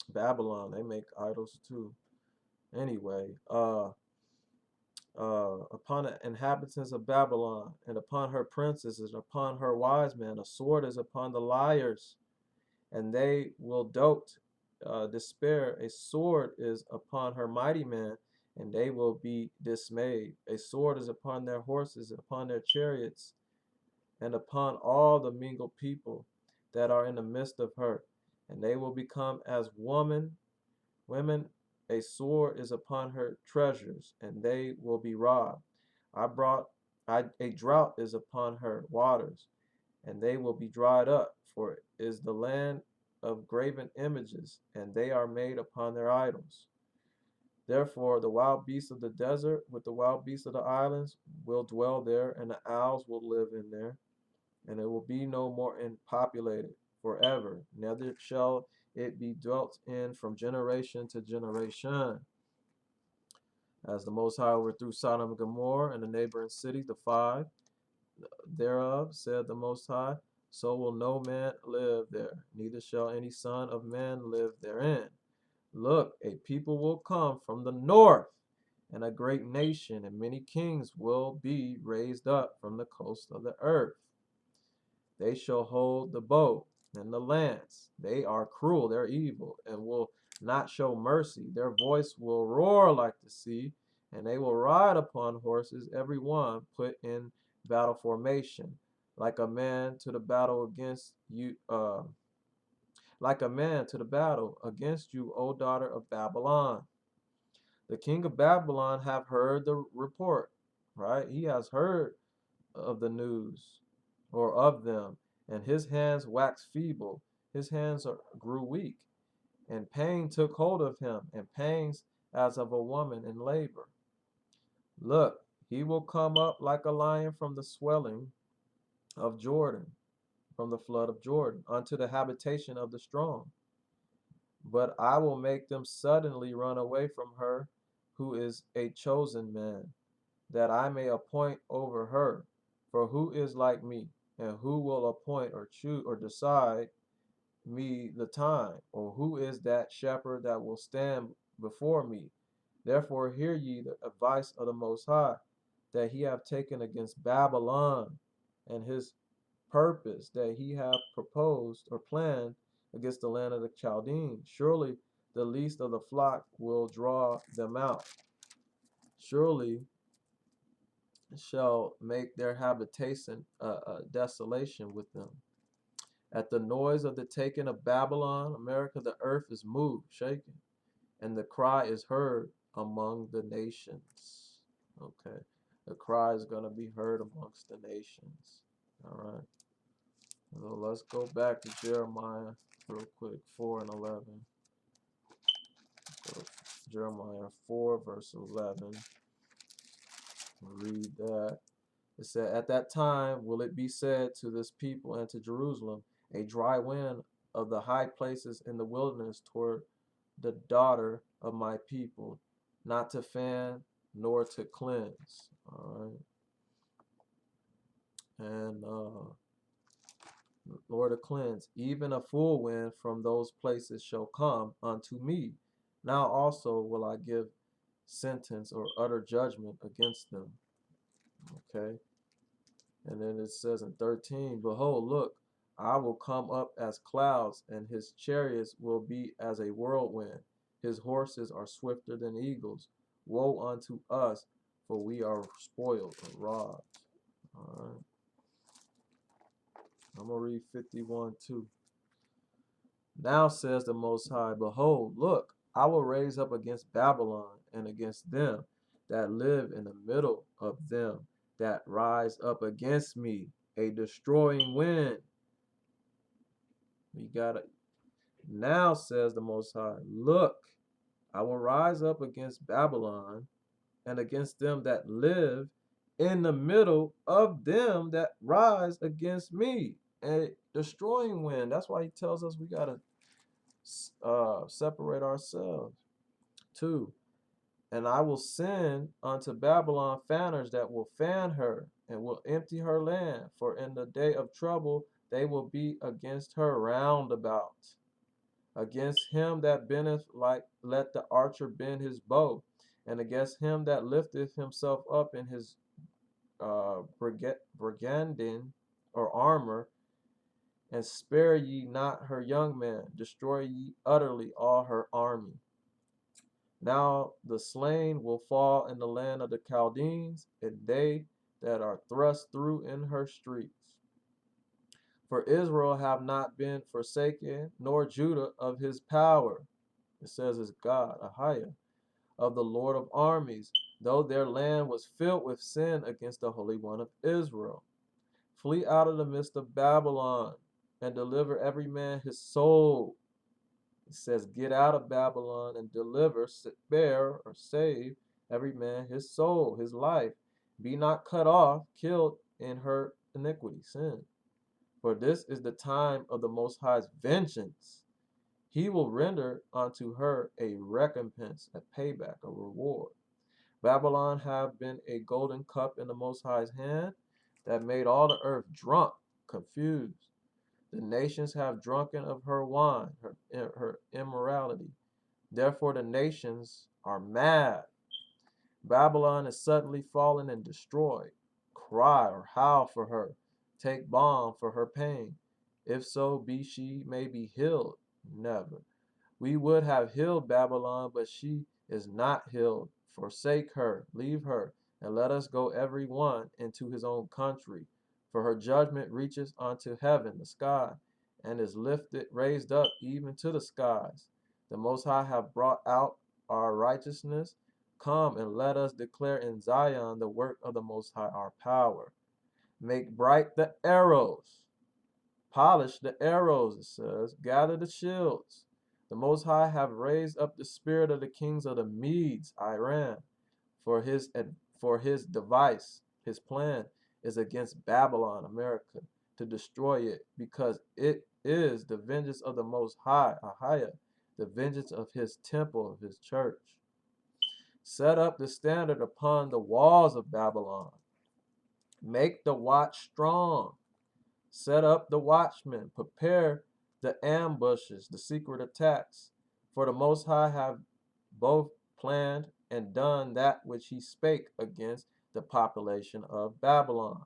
Babylon, they make idols too. Anyway, upon the inhabitants of Babylon, and upon her princes, and upon her wise men, a sword is upon the liars, and they will dote, despair. A sword is upon her mighty men, and they will be dismayed. A sword is upon their horses, upon their chariots, and upon all the mingled people that are in the midst of her, and they will become as women. A sword is upon her treasures, and they will be robbed. A drought is upon her waters, and they will be dried up, for it is the land of graven images, and they are made upon their idols. Therefore, the wild beasts of the desert with the wild beasts of the islands will dwell there, and the owls will live in there, and it will be no more populated forever. Neither shall it be dwelt in from generation to generation. As the Most High overthrew Sodom and Gomorrah and the neighboring cities, the five thereof, said the Most High, so will no man live there, neither shall any son of man live therein. Look, a people will come from the north, and a great nation, and many kings will be raised up from the coast of the earth. They shall hold the bow and the lance. They are cruel, they're evil, and will not show mercy. Their voice will roar like the sea, and they will ride upon horses, every one put in battle formation, like a man to the battle against you, like a man to the battle against you, O daughter of Babylon. The king of Babylon have heard the report, right? He has heard of the news or of them, and his hands waxed feeble, his hands grew weak, and pain took hold of him, and pangs as of a woman in labor. Look, he will come up like a lion from the swelling of Jordan, from the flood of Jordan, unto the habitation of the strong. But I will make them suddenly run away from her who is a chosen man, that I may appoint over her. For who is like me, and who will appoint or choose or decide me the time? Or who is that shepherd that will stand before me? Therefore hear ye the advice of the Most High, that he have taken against Babylon, and his purpose that he hath proposed or planned against the land of the Chaldeans. Surely the least of the flock will draw them out. Surely shall make their habitation a desolation with them. At the noise of the taking of Babylon, America, the earth is moved, shaken, and the cry is heard among the nations. Okay. The cry is going to be heard amongst the nations. All right. So let's go back to Jeremiah real quick, 4 and 11. So Jeremiah 4, verse 11. Read that. It said, at that time will it be said to this people and to Jerusalem, a dry wind of the high places in the wilderness toward the daughter of my people, not to fan nor to cleanse. All right. And nor to cleanse, even a full wind from those places shall come unto me. Now also will I give sentence or utter judgment against them. Okay. And then it says in 13, behold, look, I will come up as clouds, and his chariots will be as a whirlwind. His horses are swifter than eagles. Woe unto us, for we are spoiled and robbed. All right. I'm going to read 51 too. Now says the Most High, behold, look, I will raise up against Babylon and against them that live in the middle of them that rise up against me, a destroying wind. We got it. Now says the Most High, look, I will rise up against Babylon and against them that live in the middle of them that rise against me, a destroying wind. That's why he tells us we got to separate ourselves. 2. And I will send unto Babylon fanners that will fan her and will empty her land, for in the day of trouble they will be against her round about. Against him that bendeth like let the archer bend his bow, and against him that lifteth himself up in his brigandine or armor, and spare ye not her young men, destroy ye utterly all her army. Now the slain will fall in the land of the Chaldeans, and they that are thrust through in her streets. For Israel have not been forsaken, nor Judah of his power. It says it's God, Ahiah, of the Lord of armies, though their land was filled with sin against the Holy One of Israel. Flee out of the midst of Babylon, and deliver every man his soul. It says, get out of Babylon and deliver, spare, or save every man his soul, his life. Be not cut off, killed in her iniquity, sin. For this is the time of the Most High's vengeance. He will render unto her a recompense, a payback, a reward. Babylon have been a golden cup in the Most High's hand that made all the earth drunk, confused. The nations have drunken of her wine, her immorality. Therefore the nations are mad. Babylon is suddenly fallen and destroyed. Cry or howl for her. Take balm for her pain. If so be she may be healed. Never. We would have healed Babylon, but she is not healed. Forsake her, leave her, and let us go every one into his own country. For her judgment reaches unto heaven, the sky, and is lifted, raised up even to the skies. The Most High have brought out our righteousness. Come and let us declare in Zion the work of the Most High, our power. Make bright the arrows. Polish the arrows, it says. Gather the shields. The Most High have raised up the spirit of the kings of the Medes, Iran, for his device, his plan is against Babylon, America, to destroy it, because it is the vengeance of the Most High, Ahia, the vengeance of his temple, of his church. Set up the standard upon the walls of Babylon. Make the watch strong. Set up the watchmen. Prepare the ambushes, the secret attacks. For the Most High have both planned and done that which he spake against the population of Babylon.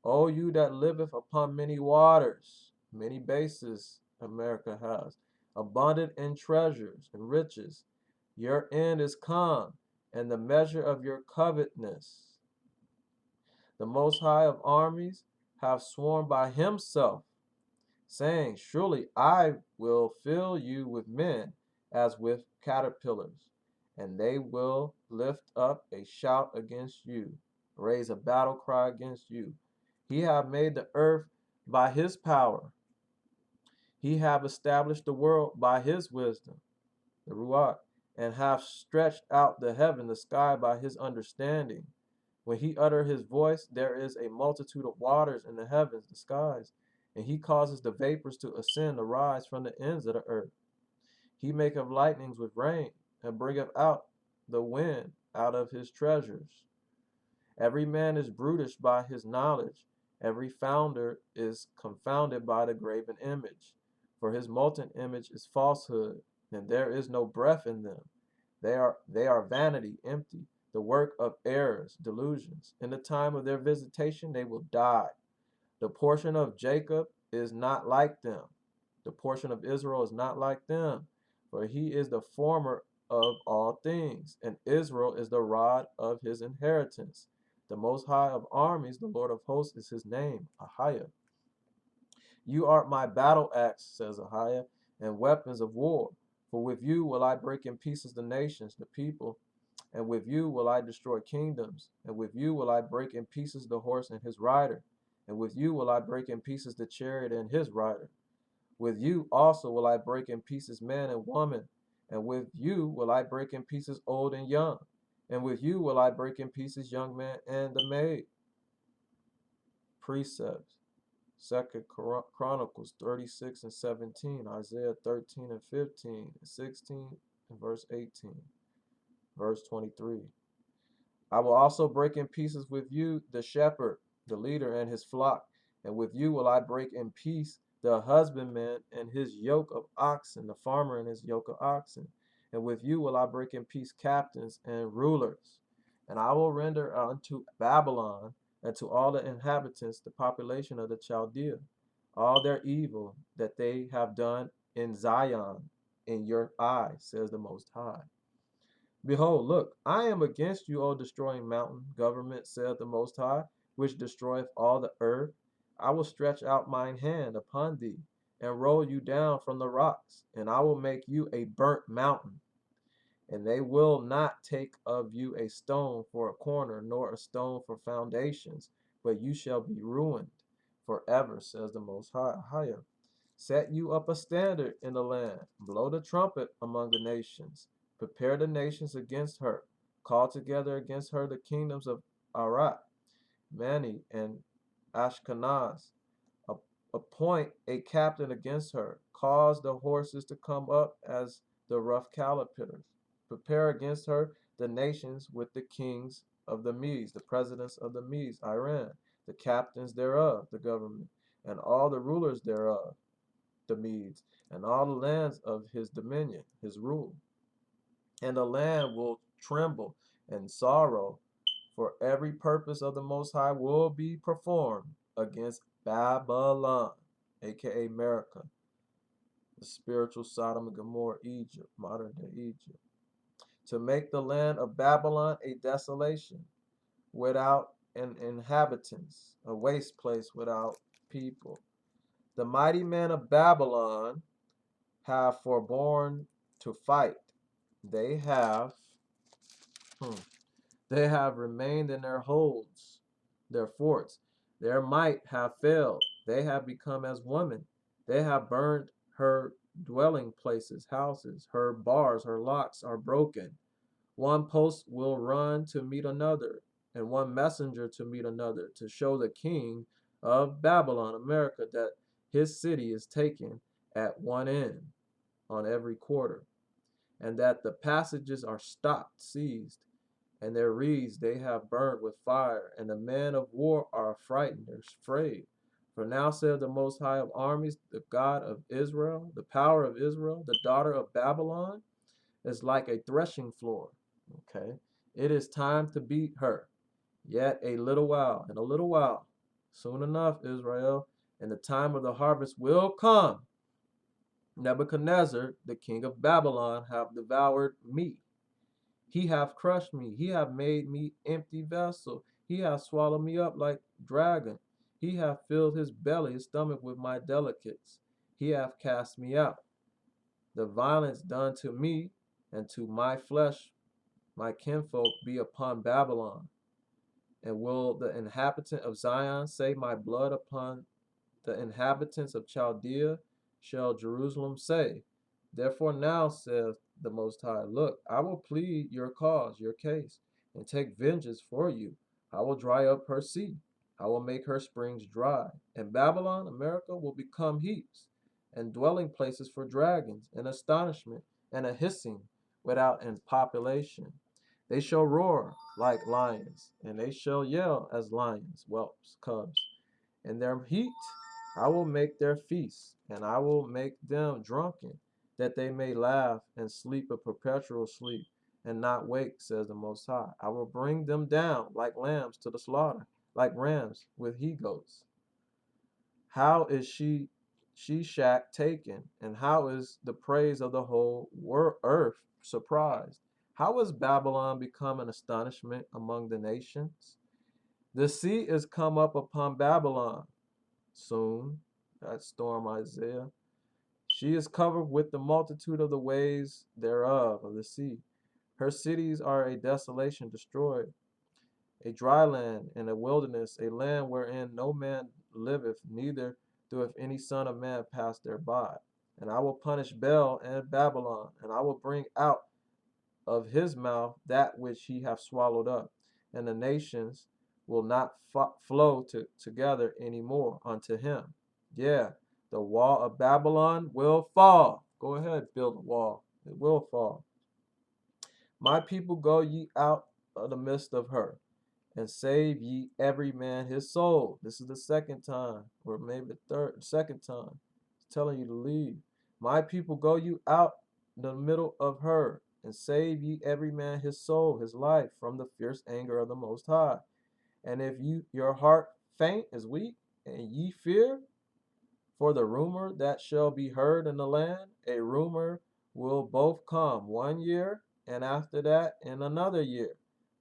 O you that liveth upon many waters, many bases America has, abundant in treasures and riches, your end is come, and the measure of your covetousness. The Most High of armies hath sworn by himself, saying, surely I will fill you with men as with caterpillars, and they will lift up a shout against you, raise a battle cry against you. He hath made the earth by his power. He hath established the world by his wisdom, the Ruach, and hath stretched out the heaven, the sky, by his understanding. When he utter his voice, there is a multitude of waters in the heavens, the skies, and he causes the vapors to ascend, arise from the ends of the earth. He maketh lightnings with rain, and bringeth out the wind out of his treasures. Every man is brutish by his knowledge. Every founder is confounded by the graven image. For his molten image is falsehood, and there is no breath in them. They are vanity, empty, the work of errors, delusions. In the time of their visitation they will die. The portion of Jacob is not like them. The portion of Israel is not like them. For he is the former of all things, and Israel is the rod of his inheritance. The Most High of armies, the Lord of hosts, is his name, Ahiah. You art my battle axe, says Ahiah, and weapons of war. For with you will I break in pieces the nations, the people, and with you will I destroy kingdoms, and with you will I break in pieces the horse and his rider, and with you will I break in pieces the chariot and his rider. With you also will I break in pieces man and woman, and with you will I break in pieces old and young, and with you will I break in pieces young man and the maid. Precepts. Second Chronicles 36 and 17, Isaiah 13 and 15, 16 and verse 18, verse 23. I will also break in pieces with you the shepherd, the leader, and his flock, and with you will I break in piece the husbandman and his yoke of oxen, the farmer and his yoke of oxen, and with you will I break in peace captains and rulers. And I will render unto Babylon and to all the inhabitants, the population of the Chaldea, all their evil that they have done in Zion in your eye, says the Most High. Behold, look, I am against you, O destroying mountain government, saith the Most High, which destroyeth all the earth. I will stretch out mine hand upon thee, and roll you down from the rocks, and I will make you a burnt mountain. And they will not take of you a stone for a corner, nor a stone for foundations, but you shall be ruined forever, says the Most High. Set you up a standard in the land. Blow the trumpet among the nations. Prepare the nations against her. Call together against her the kingdoms of Arat, Mani, and Ashkenaz. Appoint a captain against her. Cause the horses to come up as the rough caterpillars. Prepare against her the nations with the kings of the Medes, the presidents of the Medes, Iran, the captains thereof, the government, and all the rulers thereof, the Medes, and all the lands of his dominion, his rule. And the land will tremble and sorrow, for every purpose of the Most High will be performed against Babylon, aka America, the spiritual Sodom and Gomorrah, Egypt, modern day Egypt, to make the land of Babylon a desolation without an inhabitants, a waste place without people. The mighty men of Babylon have forborne to fight. They have hmm, they have remained in their holds, their forts. Their might have failed. They have become as women. They have burned her dwelling places, houses. Her bars, her locks are broken. One post will run to meet another, and one messenger to meet another, to show the king of Babylon, America, that his city is taken at one end on every quarter, and that the passages are stopped, seized, and their reeds they have burned with fire, and the men of war are frightened, they're afraid. For now said the Most High of armies, the God of Israel, the power of Israel, the daughter of Babylon, is like a threshing floor. Okay. It is time to beat her. Yet a little while, and a little while, soon enough, Israel, and the time of the harvest will come. Nebuchadnezzar, the king of Babylon, have devoured me. He hath crushed me. He hath made me empty vessel. He hath swallowed me up like dragon. He hath filled his belly, his stomach with my delicates. He hath cast me out. The violence done to me and to my flesh, my kinfolk, be upon Babylon. And will the inhabitant of Zion say, my blood upon the inhabitants of Chaldea? Shall Jerusalem say, therefore now saith the Most High, look, I will plead your cause, your case, and take vengeance for you. I will dry up her sea. I will make her springs dry. And Babylon, America, will become heaps, and dwelling places for dragons, and astonishment, and a hissing without an population. They shall roar like lions, and they shall yell as lions, whelps, cubs. In their heat I will make their feasts, and I will make them drunken, that they may laugh and sleep a perpetual sleep, and not wake, says the Most High. I will bring them down like lambs to the slaughter, like rams with he goats. How is Shishak taken, and how is the praise of the whole earth surprised? How is Babylon become an astonishment among the nations? The sea is come up upon Babylon soon. That storm Isaiah. She is covered with the multitude of the waves thereof, of the sea. Her cities are a desolation destroyed, a dry land and a wilderness, a land wherein no man liveth, neither doeth any son of man pass thereby. And I will punish Bel and Babylon, and I will bring out of his mouth that which he hath swallowed up, and the nations will not flow together any more unto him. Yeah, the wall of Babylon will fall. Go ahead, build a wall. It will fall. My people, go ye out of the midst of her, and save ye every man his soul. This is the second time, or maybe second time. It's telling you to leave. My people, go you out the middle of her, and save ye every man his soul, his life, from the fierce anger of the Most High. And if your heart faint is weak, and ye fear for the rumor that shall be heard in the land, a rumor will both come 1 year, and after that in another year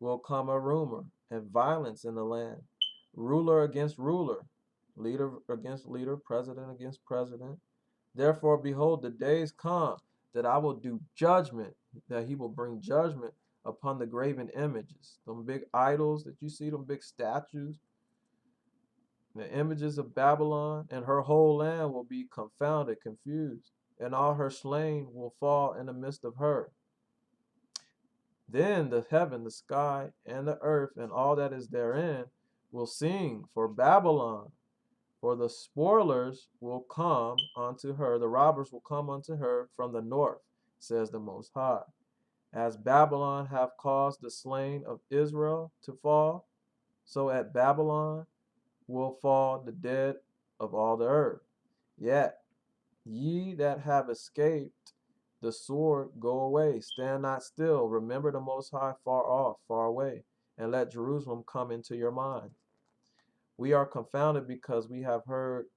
will come a rumor, and violence in the land, ruler against ruler, leader against leader, president against president. Therefore, behold, the days come that I will do judgment, that he will bring judgment upon the graven images, them big idols that you see, them big statues. The images of Babylon, and her whole land will be confounded, confused, and all her slain will fall in the midst of her. Then the heaven, the sky, and the earth, and all that is therein, will sing for Babylon. For the spoilers will come unto her, the robbers will come unto her from the north, says the Most High. As Babylon hath caused the slain of Israel to fall, so at Babylon will fall the dead of all the earth. Yet ye that have escaped the sword, go away, stand not still, remember the Most High far off, far away, and let Jerusalem come into your mind. We are confounded because we have heard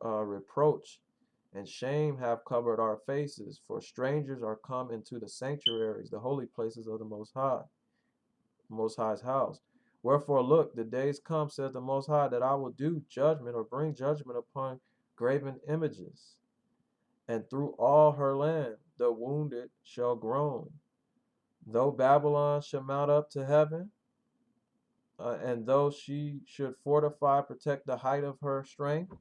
reproach, and shame have covered our faces, for strangers are come into the sanctuaries, the holy places of the Most High's house. Wherefore, look, the days come, says the Most High, that I will do judgment or bring judgment upon graven images, and through all her land the wounded shall groan. Though Babylon shall mount up to heaven, and though she should fortify, protect the height of her strength,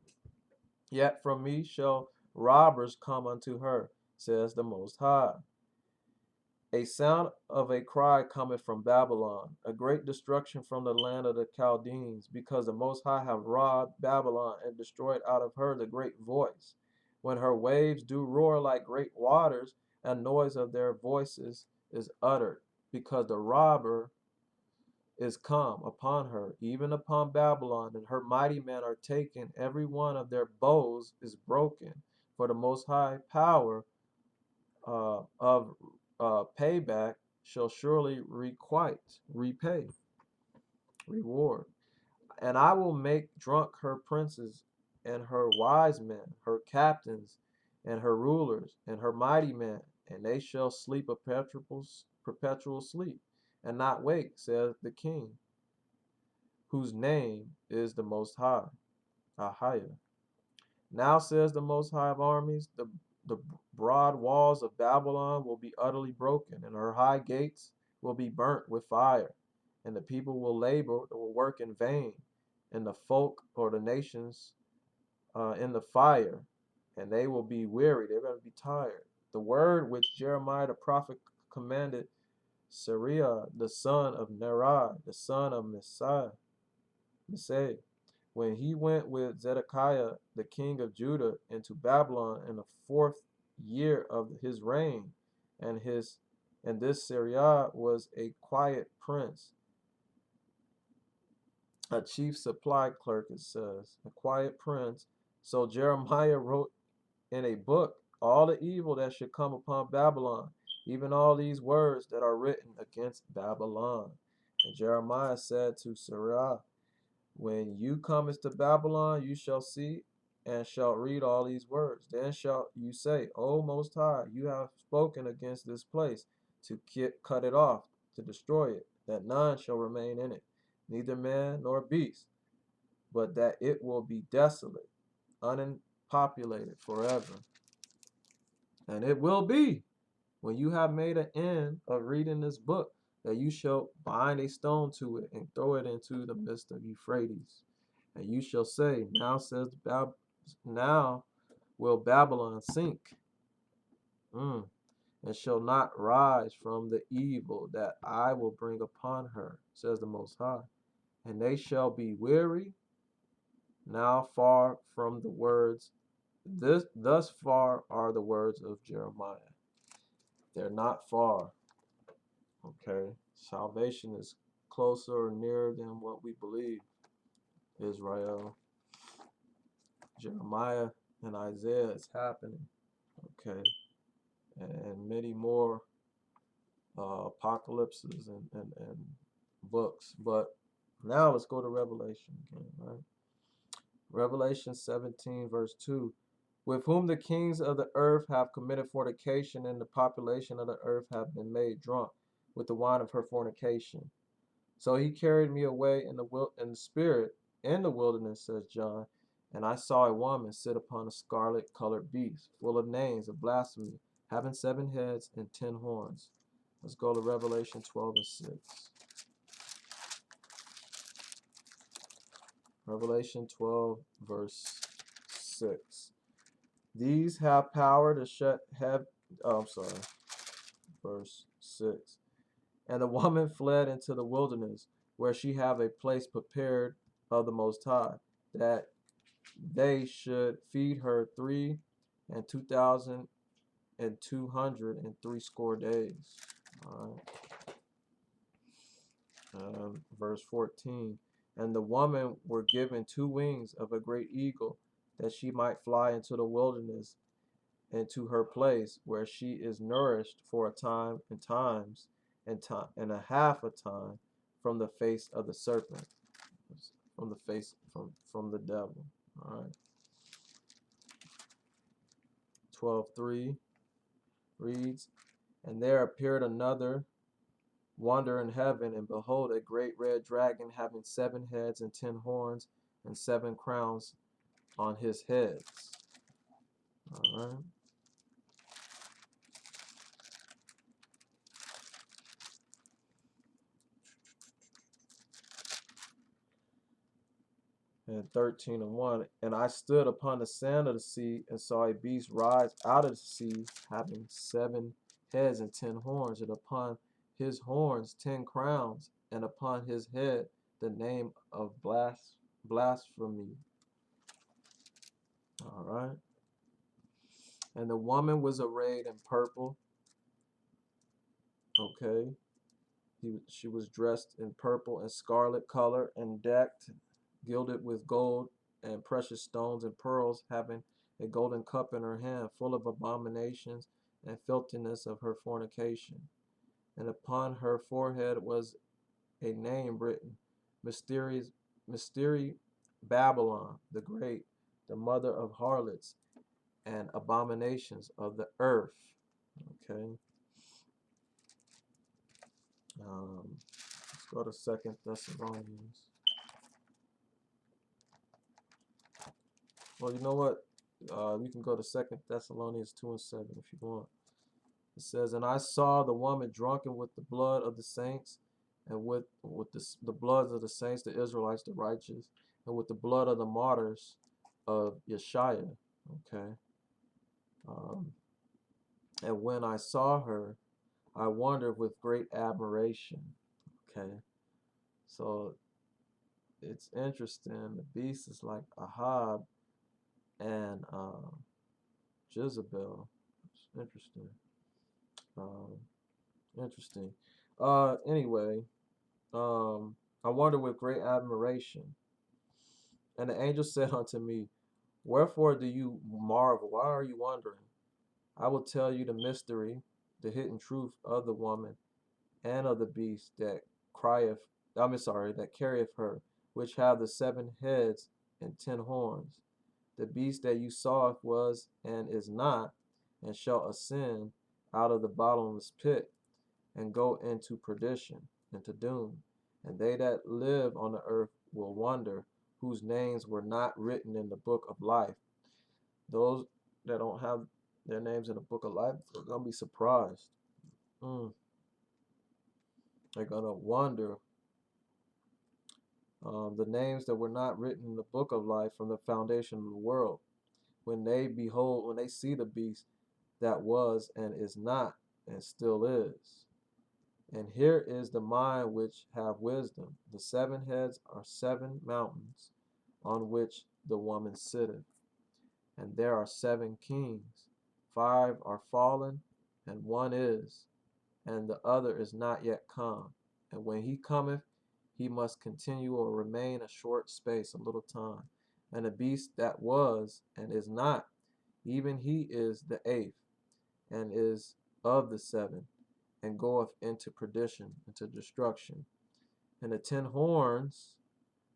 yet from me shall robbers come unto her, says the Most High. A sound of a cry cometh from Babylon, a great destruction from the land of the Chaldeans, because the Most High have robbed Babylon and destroyed out of her the great voice. When her waves do roar like great waters, and noise of their voices is uttered, because the robber is come upon her, even upon Babylon, and her mighty men are taken, every one of their bows is broken. For the Most High power of payback shall surely repay, reward. And I will make drunk her princes and her wise men, her captains and her rulers and her mighty men, and they shall sleep a perpetual sleep, and not wake, saith the King, whose name is the Most High, Ahiah. Now says the Most High of armies, the broad walls of Babylon will be utterly broken, and her high gates will be burnt with fire, and the people will labor, will work in vain, and the folk or the nations in the fire, and they will be weary, they're going to be tired. The word which Jeremiah the prophet commanded Sariah, the son of Nerah, the son of Messiah, when he went with Zedekiah, the king of Judah, into Babylon in the 4th year of his reign, and this Sariah was a quiet prince, a chief supply clerk, it says, a quiet prince. So Jeremiah wrote in a book all the evil that should come upon Babylon, even all these words that are written against Babylon. And Jeremiah said to Sariah, when you comest to Babylon, you shall see and shall read all these words. Then shall you say, O Most High, you have spoken against this place to cut it off, to destroy it, that none shall remain in it, neither man nor beast, but that it will be desolate, unpopulated forever. And it will be, when you have made an end of reading this book, that you shall bind a stone to it and throw it into the midst of Euphrates. And you shall say, now will Babylon sink, and shall not rise from the evil that I will bring upon her, says the Most High. And they shall be weary, now far from the words. Thus far are the words of Jeremiah. They're not far. Okay, salvation is closer or nearer than what we believe. Israel, Jeremiah, and Isaiah is happening. Okay, and many more apocalypses and books. But now let's go to Revelation again, right? Revelation 17, verse 2. With whom the kings of the earth have committed fornication, and the population of the earth have been made drunk with the wine of her fornication. So he carried me away in the spirit in the wilderness, says John, and I saw a woman sit upon a scarlet-colored beast, full of names of blasphemy, having 7 heads and 10 horns. Let's go to Revelation 12 and 6. Revelation 12, verse 6. These have power to shut have oh, I'm sorry, verse 6. And the woman fled into the wilderness, where she have a place prepared of the Most High, that they should feed her 3,200 and 60 days. All right. Verse 14. And the woman were given 2 wings of a great eagle, that she might fly into the wilderness, into her place where she is nourished for a time and times and a half a time from the face of the serpent, from the face from the devil. All right. 12:3 reads, and there appeared another wonder in heaven, and behold, a great red dragon having 7 heads and 10 horns and 7 crowns on his heads. All right. And 13:1, and I stood upon the sand of the sea and saw a beast rise out of the sea, having 7 heads and 10 horns, and upon his horns 10 crowns, and upon his head the name of blasphemy. All right. And the woman was arrayed in purple. Okay. She was dressed in purple and scarlet color, and decked, gilded with gold and precious stones and pearls, having a golden cup in her hand, full of abominations and filthiness of her fornication. And upon her forehead was a name written, Mystery Babylon the Great, the mother of harlots and abominations of the earth. Okay. Let's go to 2 Thessalonians. Well, you know what? You can go to 2 Thessalonians 2 and 7 if you want. It says, and I saw the woman drunken with the blood of the saints, and with the blood of the saints, the Israelites, the righteous, and with the blood of the martyrs of Yeshua. Okay. Um, and when I saw her, I wondered with great admiration. Okay. So it's interesting. The beast is like Ahab and Jezebel. It's interesting. Um, interesting. Anyway, I wonder with great admiration. And the angel said unto me, wherefore do you marvel? Why are you wondering? I will tell you the mystery, the hidden truth of the woman and of the beast that carrieth her, which have the 7 heads and 10 horns. The beast that you saw was and is not, and shall ascend out of the bottomless pit, and go into perdition, into doom. And they that live on the earth will wonder, whose names were not written in the book of life. Those that don't have their names in the book of life are going to be surprised. They're going to wonder the names that were not written in the book of life from the foundation of the world. When they see the beast that was and is not and still is. And here is the mind which have wisdom. The 7 heads are 7 mountains on which the woman sitteth. And there are 7 kings. 5 are fallen, and one is, and the other is not yet come. And when he cometh, he must continue or remain a short space, a little time. And the beast that was and is not, even he is the 8th, and is of the 7, and goeth into perdition, into destruction. And the 10 horns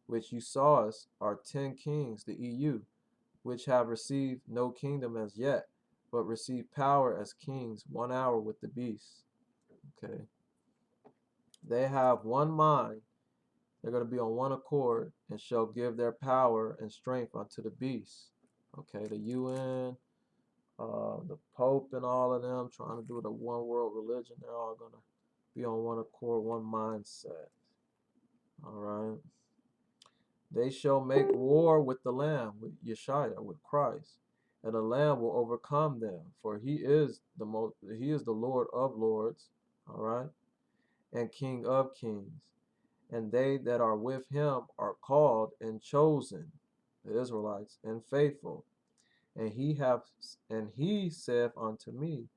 which you saw us are 10 kings, the EU, which have received no kingdom as yet, but receive power as kings 1 hour with the beast. Okay. They have one mind. They're going to be on one accord, and shall give their power and strength unto the beast. Okay, the UN, the Pope, and all of them trying to do the one world religion. They're all going to be on one accord, one mindset. All right. They shall make war with the Lamb, with Yeshua, with Christ, and the Lamb will overcome them, for he is the Lord of lords, all right, and King of kings. And they that are with him are called and chosen, the Israelites, and faithful. And he saith unto me,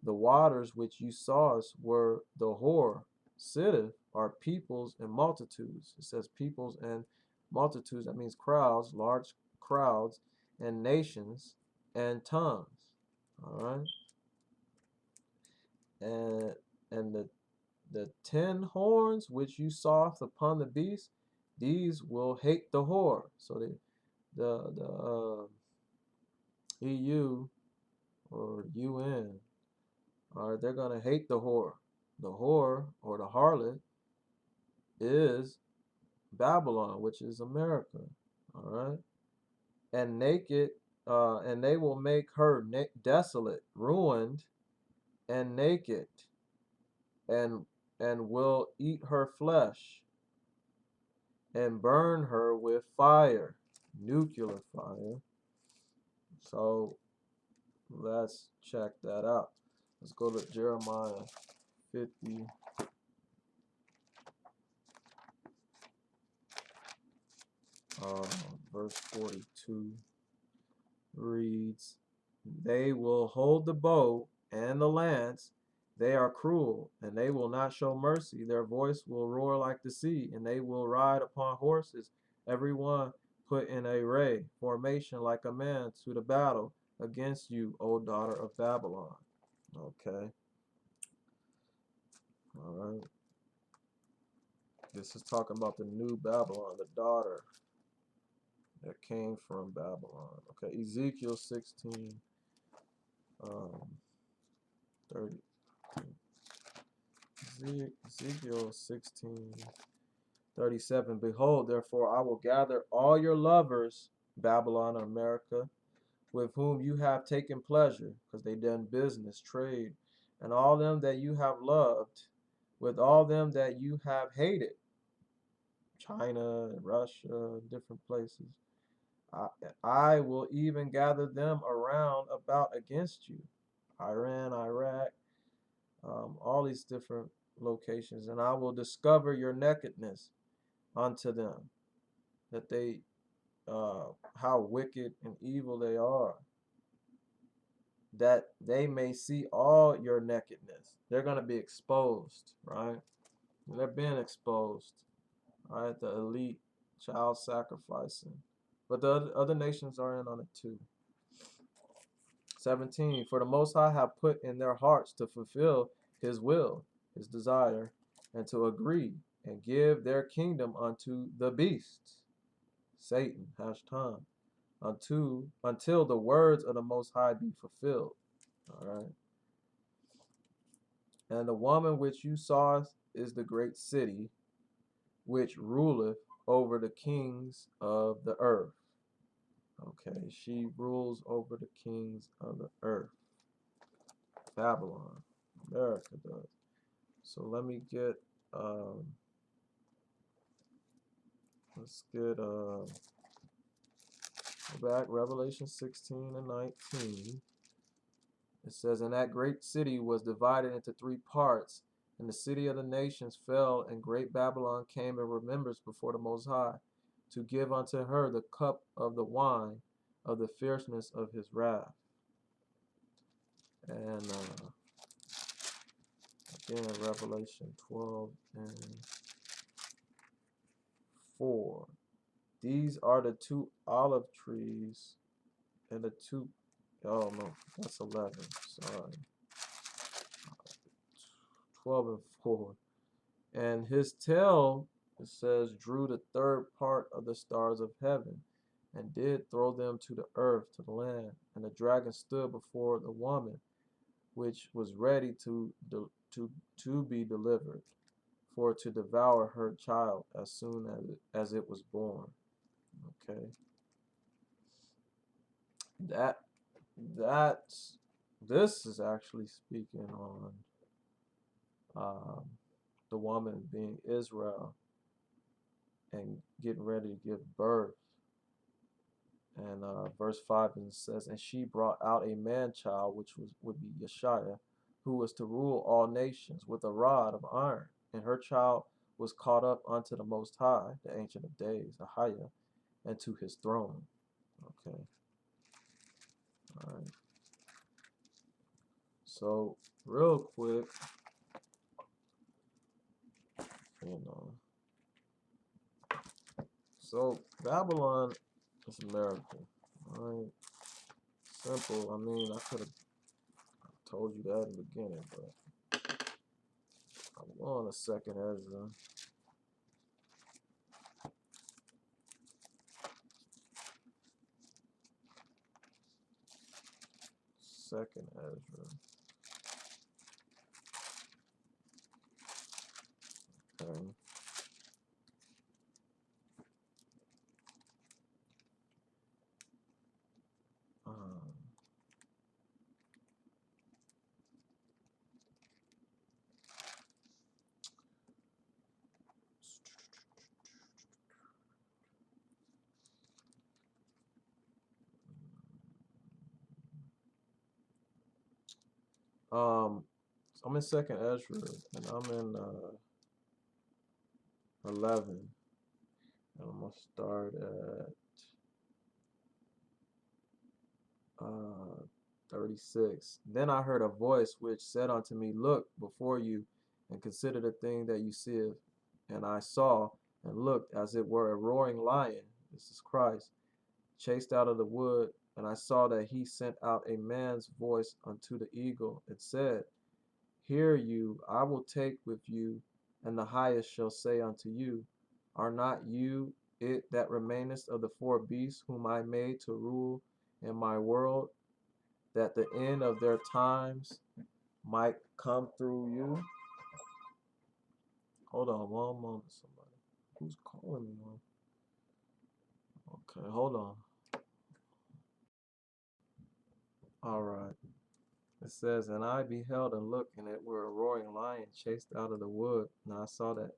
the waters which you saw were the whore sitteth are peoples and multitudes. It says peoples and multitudes. That means crowds, large crowds, and nations and tongues. All right. And the 10 horns which you saw upon the beast, these will hate the whore. So the EU or UN, all right, they're gonna hate the whore. The whore or the harlot is Babylon, which is America. All right. And naked, and they will make her desolate, ruined, and naked, and will eat her flesh, and burn her with fire, nuclear fire. So let's check that out. Let's go to Jeremiah 50. Verse 42 reads, they will hold the bow and the lance. They are cruel, and they will not show mercy. Their voice will roar like the sea, and they will ride upon horses, every one put in array, formation like a man to the battle against you, O daughter of Babylon. Okay. All right. This is talking about the new Babylon, the daughter that came from Babylon. Okay, Ezekiel 16, 30. Ezekiel 16:37. Behold, therefore I will gather all your lovers, Babylon, America, with whom you have taken pleasure, because they done business, trade, and all them that you have loved, with all them that you have hated, China, Russia, different places. I will even gather them around about against you, Iran, Iraq, all these different locations, and I will discover your nakedness unto them, that they, how wicked and evil they are, that they may see all your nakedness. They're going to be exposed, right? They're being exposed, right? The elite child sacrificing. But the other nations are in on it too. 17. For the Most High have put in their hearts to fulfill his will, his desire, and to agree and give their kingdom unto the beast, Satan, Hashtan, until the words of the Most High be fulfilled. All right. And the woman which you saw is the great city, which ruleth over the kings of the earth. Okay, she rules over the kings of the earth. Babylon, America does. So let me get, let's get, go back, Revelation 16 and 19. It says, and that great city was divided into 3 parts, and the city of the nations fell, and great Babylon came in remembrance before the Most High, to give unto her the cup of the wine of the fierceness of his wrath. And again, Revelation 12 and 4. These are the 2 olive trees and the 2, oh no, that's 11, sorry. 12 and 4. And his tail, it says, drew the 3rd part of the stars of heaven, and did throw them to the earth, to the land. And the dragon stood before the woman, which was ready to be delivered, for to devour her child as soon as it was born. Okay. This is actually speaking on the woman being Israel, and getting ready to give birth. And verse 5 and says, and she brought out a man child, which would be Yeshua, who was to rule all nations with a rod of iron. And her child was caught up unto the Most High, the Ancient of Days, Ahaya, and to his throne. Okay. All right. So, real quick, you know. So, Babylon is America. All right. Simple. I mean, I could have told you that in the beginning, but I'm on a second Ezra. Second Ezra. Okay. Um, so I'm in second Ezra, and I'm in 11, and I'm gonna start at 36. Then I heard a voice which said unto me, look before you, and consider the thing that you see. And I saw and looked as it were a roaring lion, this is Christ, chased out of the wood, and I saw that he sent out a man's voice unto the eagle. It said, hear you, I will take with you, and the highest shall say unto you, are not you it that remainest of the four beasts whom I made to rule in my world, that the end of their times might come through you? Hold on one moment, somebody. Who's calling me on? Okay, hold on. All right. It says, and I beheld and looked, and it were a roaring lion chased out of the wood. And I saw that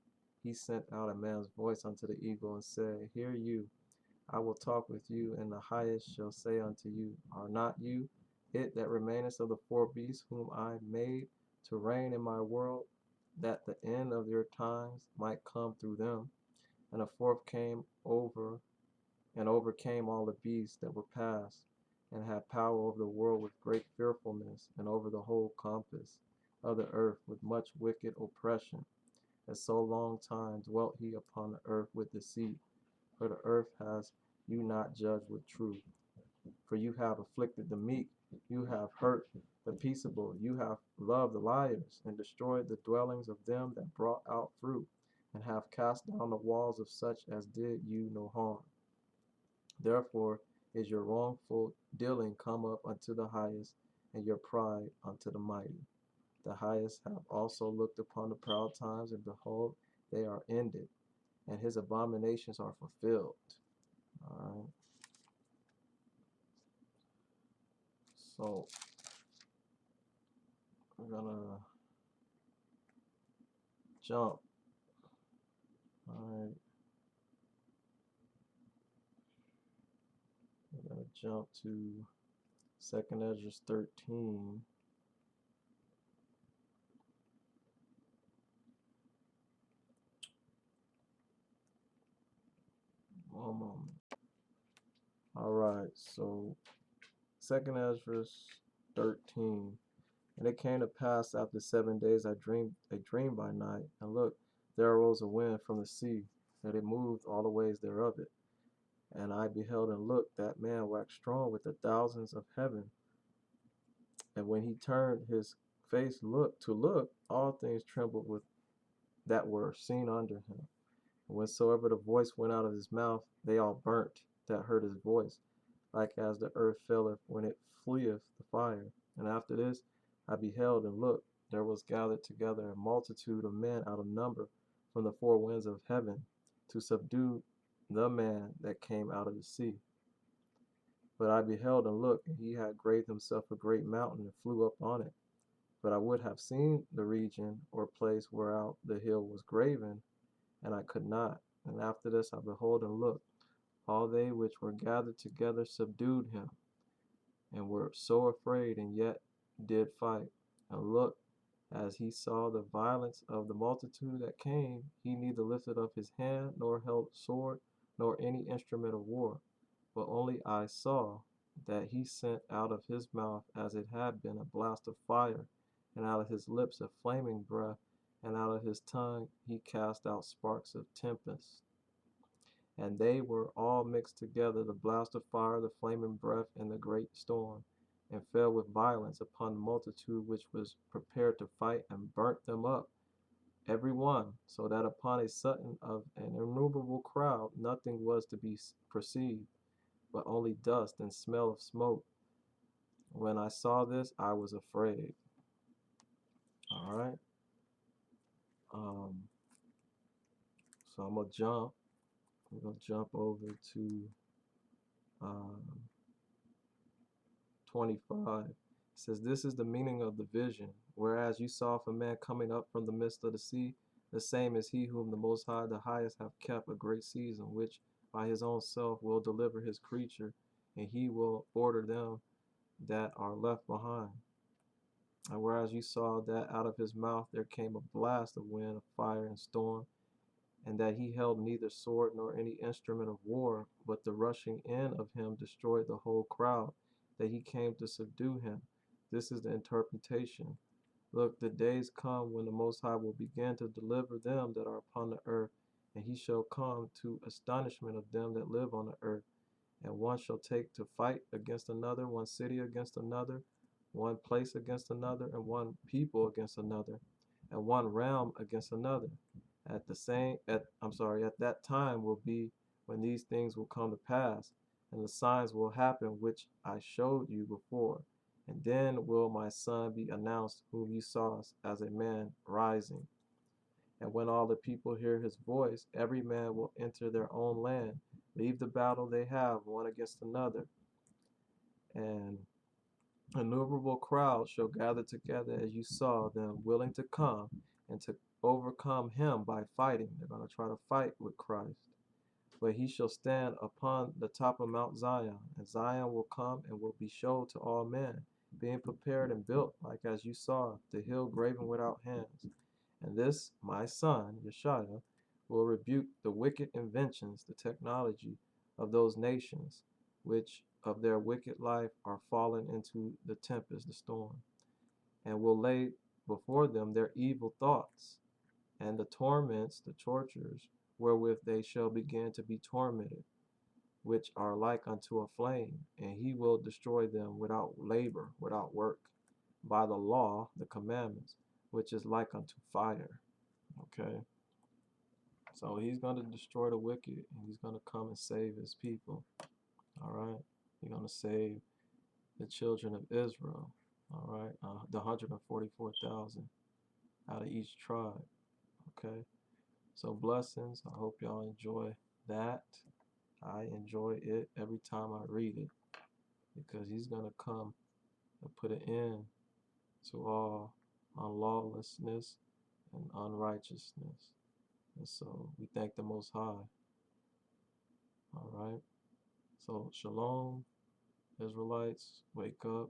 he sent out a man's voice unto the eagle and said, hear you, I will talk with you, and the highest shall say unto you, are not you it that remaineth of the four beasts whom I made to reign in my world, that the end of your times might come through them? And a fourth came over and overcame all the beasts that were past, and had power over the world with great fearfulness, and over the whole compass of the earth with much wicked oppression. And so long time dwelt he upon the earth with deceit, for the earth has you not judged with truth. For you have afflicted the meek, you have hurt the peaceable, you have loved the liars, and destroyed the dwellings of them that brought out fruit, and have cast down the walls of such as did you no harm. Therefore is your wrongful dealing come up unto the highest, and your pride unto the mighty. The highest have also looked upon the proud times, and behold, they are ended, and his abominations are fulfilled. All right. So we're gonna jump. All right. We're gonna jump to Second Ezra 13. One moment. All right. So Second Ezra 13. And it came to pass after 7 days I dreamed a dream by night, and look, there arose a wind from the sea, that it moved all the ways thereof it. And I beheld and looked, that man waxed strong with the thousands of heaven. And when he turned his face to look, all things trembled with that were seen under him. And whensoever the voice went out of his mouth, they all burnt that heard his voice, like as the earth faileth when it fleeth the fire. And after this I beheld and looked, there was gathered together a multitude of men out of number from the four winds of heaven, to subdue the man that came out of the sea. But I beheld and looked, and he had graved himself a great mountain, and flew up on it. But I would have seen the region or place whereout the hill was graven, and I could not. And after this I behold and look, all they which were gathered together subdued him, and were so afraid, and yet did fight. And look, as he saw the violence of the multitude that came, he neither lifted up his hand, nor held sword, nor any instrument of war. But only I saw that he sent out of his mouth as it had been a blast of fire, and out of his lips a flaming breath, and out of his tongue he cast out sparks of tempest. And they were all mixed together, the blast of fire, the flaming breath, and the great storm, and fell with violence upon the multitude which was prepared to fight, and burnt them up, every one, so that upon a sudden of an innumerable crowd nothing was to be perceived, but only dust and smell of smoke. When I saw this, I was afraid. All right. Um, so I'm gonna jump. I'm gonna jump over to um, 25. It says, "This is the meaning of the vision. Whereas you saw a man coming up from the midst of the sea, the same is he whom the Most High, the Highest, hath kept a great season, which by his own self will deliver his creature, and he will order them that are left behind. And whereas you saw that out of his mouth there came a blast of wind, of fire, and storm, and that he held neither sword nor any instrument of war, but the rushing in of him destroyed the whole crowd, that he came to subdue him. This is the interpretation. Look, the days come when the Most High will begin to deliver them that are upon the earth, and he shall come to astonishment of them that live on the earth. And one shall take to fight against another, one city against another, one place against another, and one people against another, and one realm against another. At that time will be when these things will come to pass, and the signs will happen which I showed you before. And then will my son be announced, whom you saw as a man rising. And when all the people hear his voice, every man will enter their own land, leave the battle they have one against another. And innumerable crowds shall gather together as you saw them, willing to come and to overcome him by fighting. They're going to try to fight with Christ. But he shall stand upon the top of Mount Zion, and Zion will come and will be showed to all men, being prepared and built, like as you saw, the hill graven without hands. And this, my son, Yeshua, will rebuke the wicked inventions, the technology of those nations, which of their wicked life are fallen into the tempest, the storm, and will lay before them their evil thoughts, and the torments, the tortures, wherewith they shall begin to be tormented, which are like unto a flame, and he will destroy them without labor, without work, by the law, the commandments, which is like unto fire." Okay? So he's going to destroy the wicked, and he's going to come and save his people. All right? He's going to save the children of Israel. All right? The 144,000 out of each tribe. Okay? So blessings. I hope y'all enjoy that. I enjoy it every time I read it, because he's going to come and put an end to all unlawlessness and unrighteousness. And so we thank the Most High. All right. So shalom, Israelites. Wake up.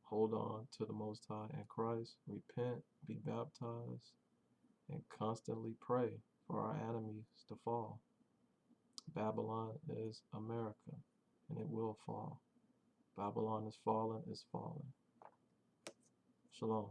Hold on to the Most High in Christ. Repent. Be baptized. And constantly pray for our enemies to fall. Babylon is America, and it will fall. Babylon is fallen, is fallen. Shalom.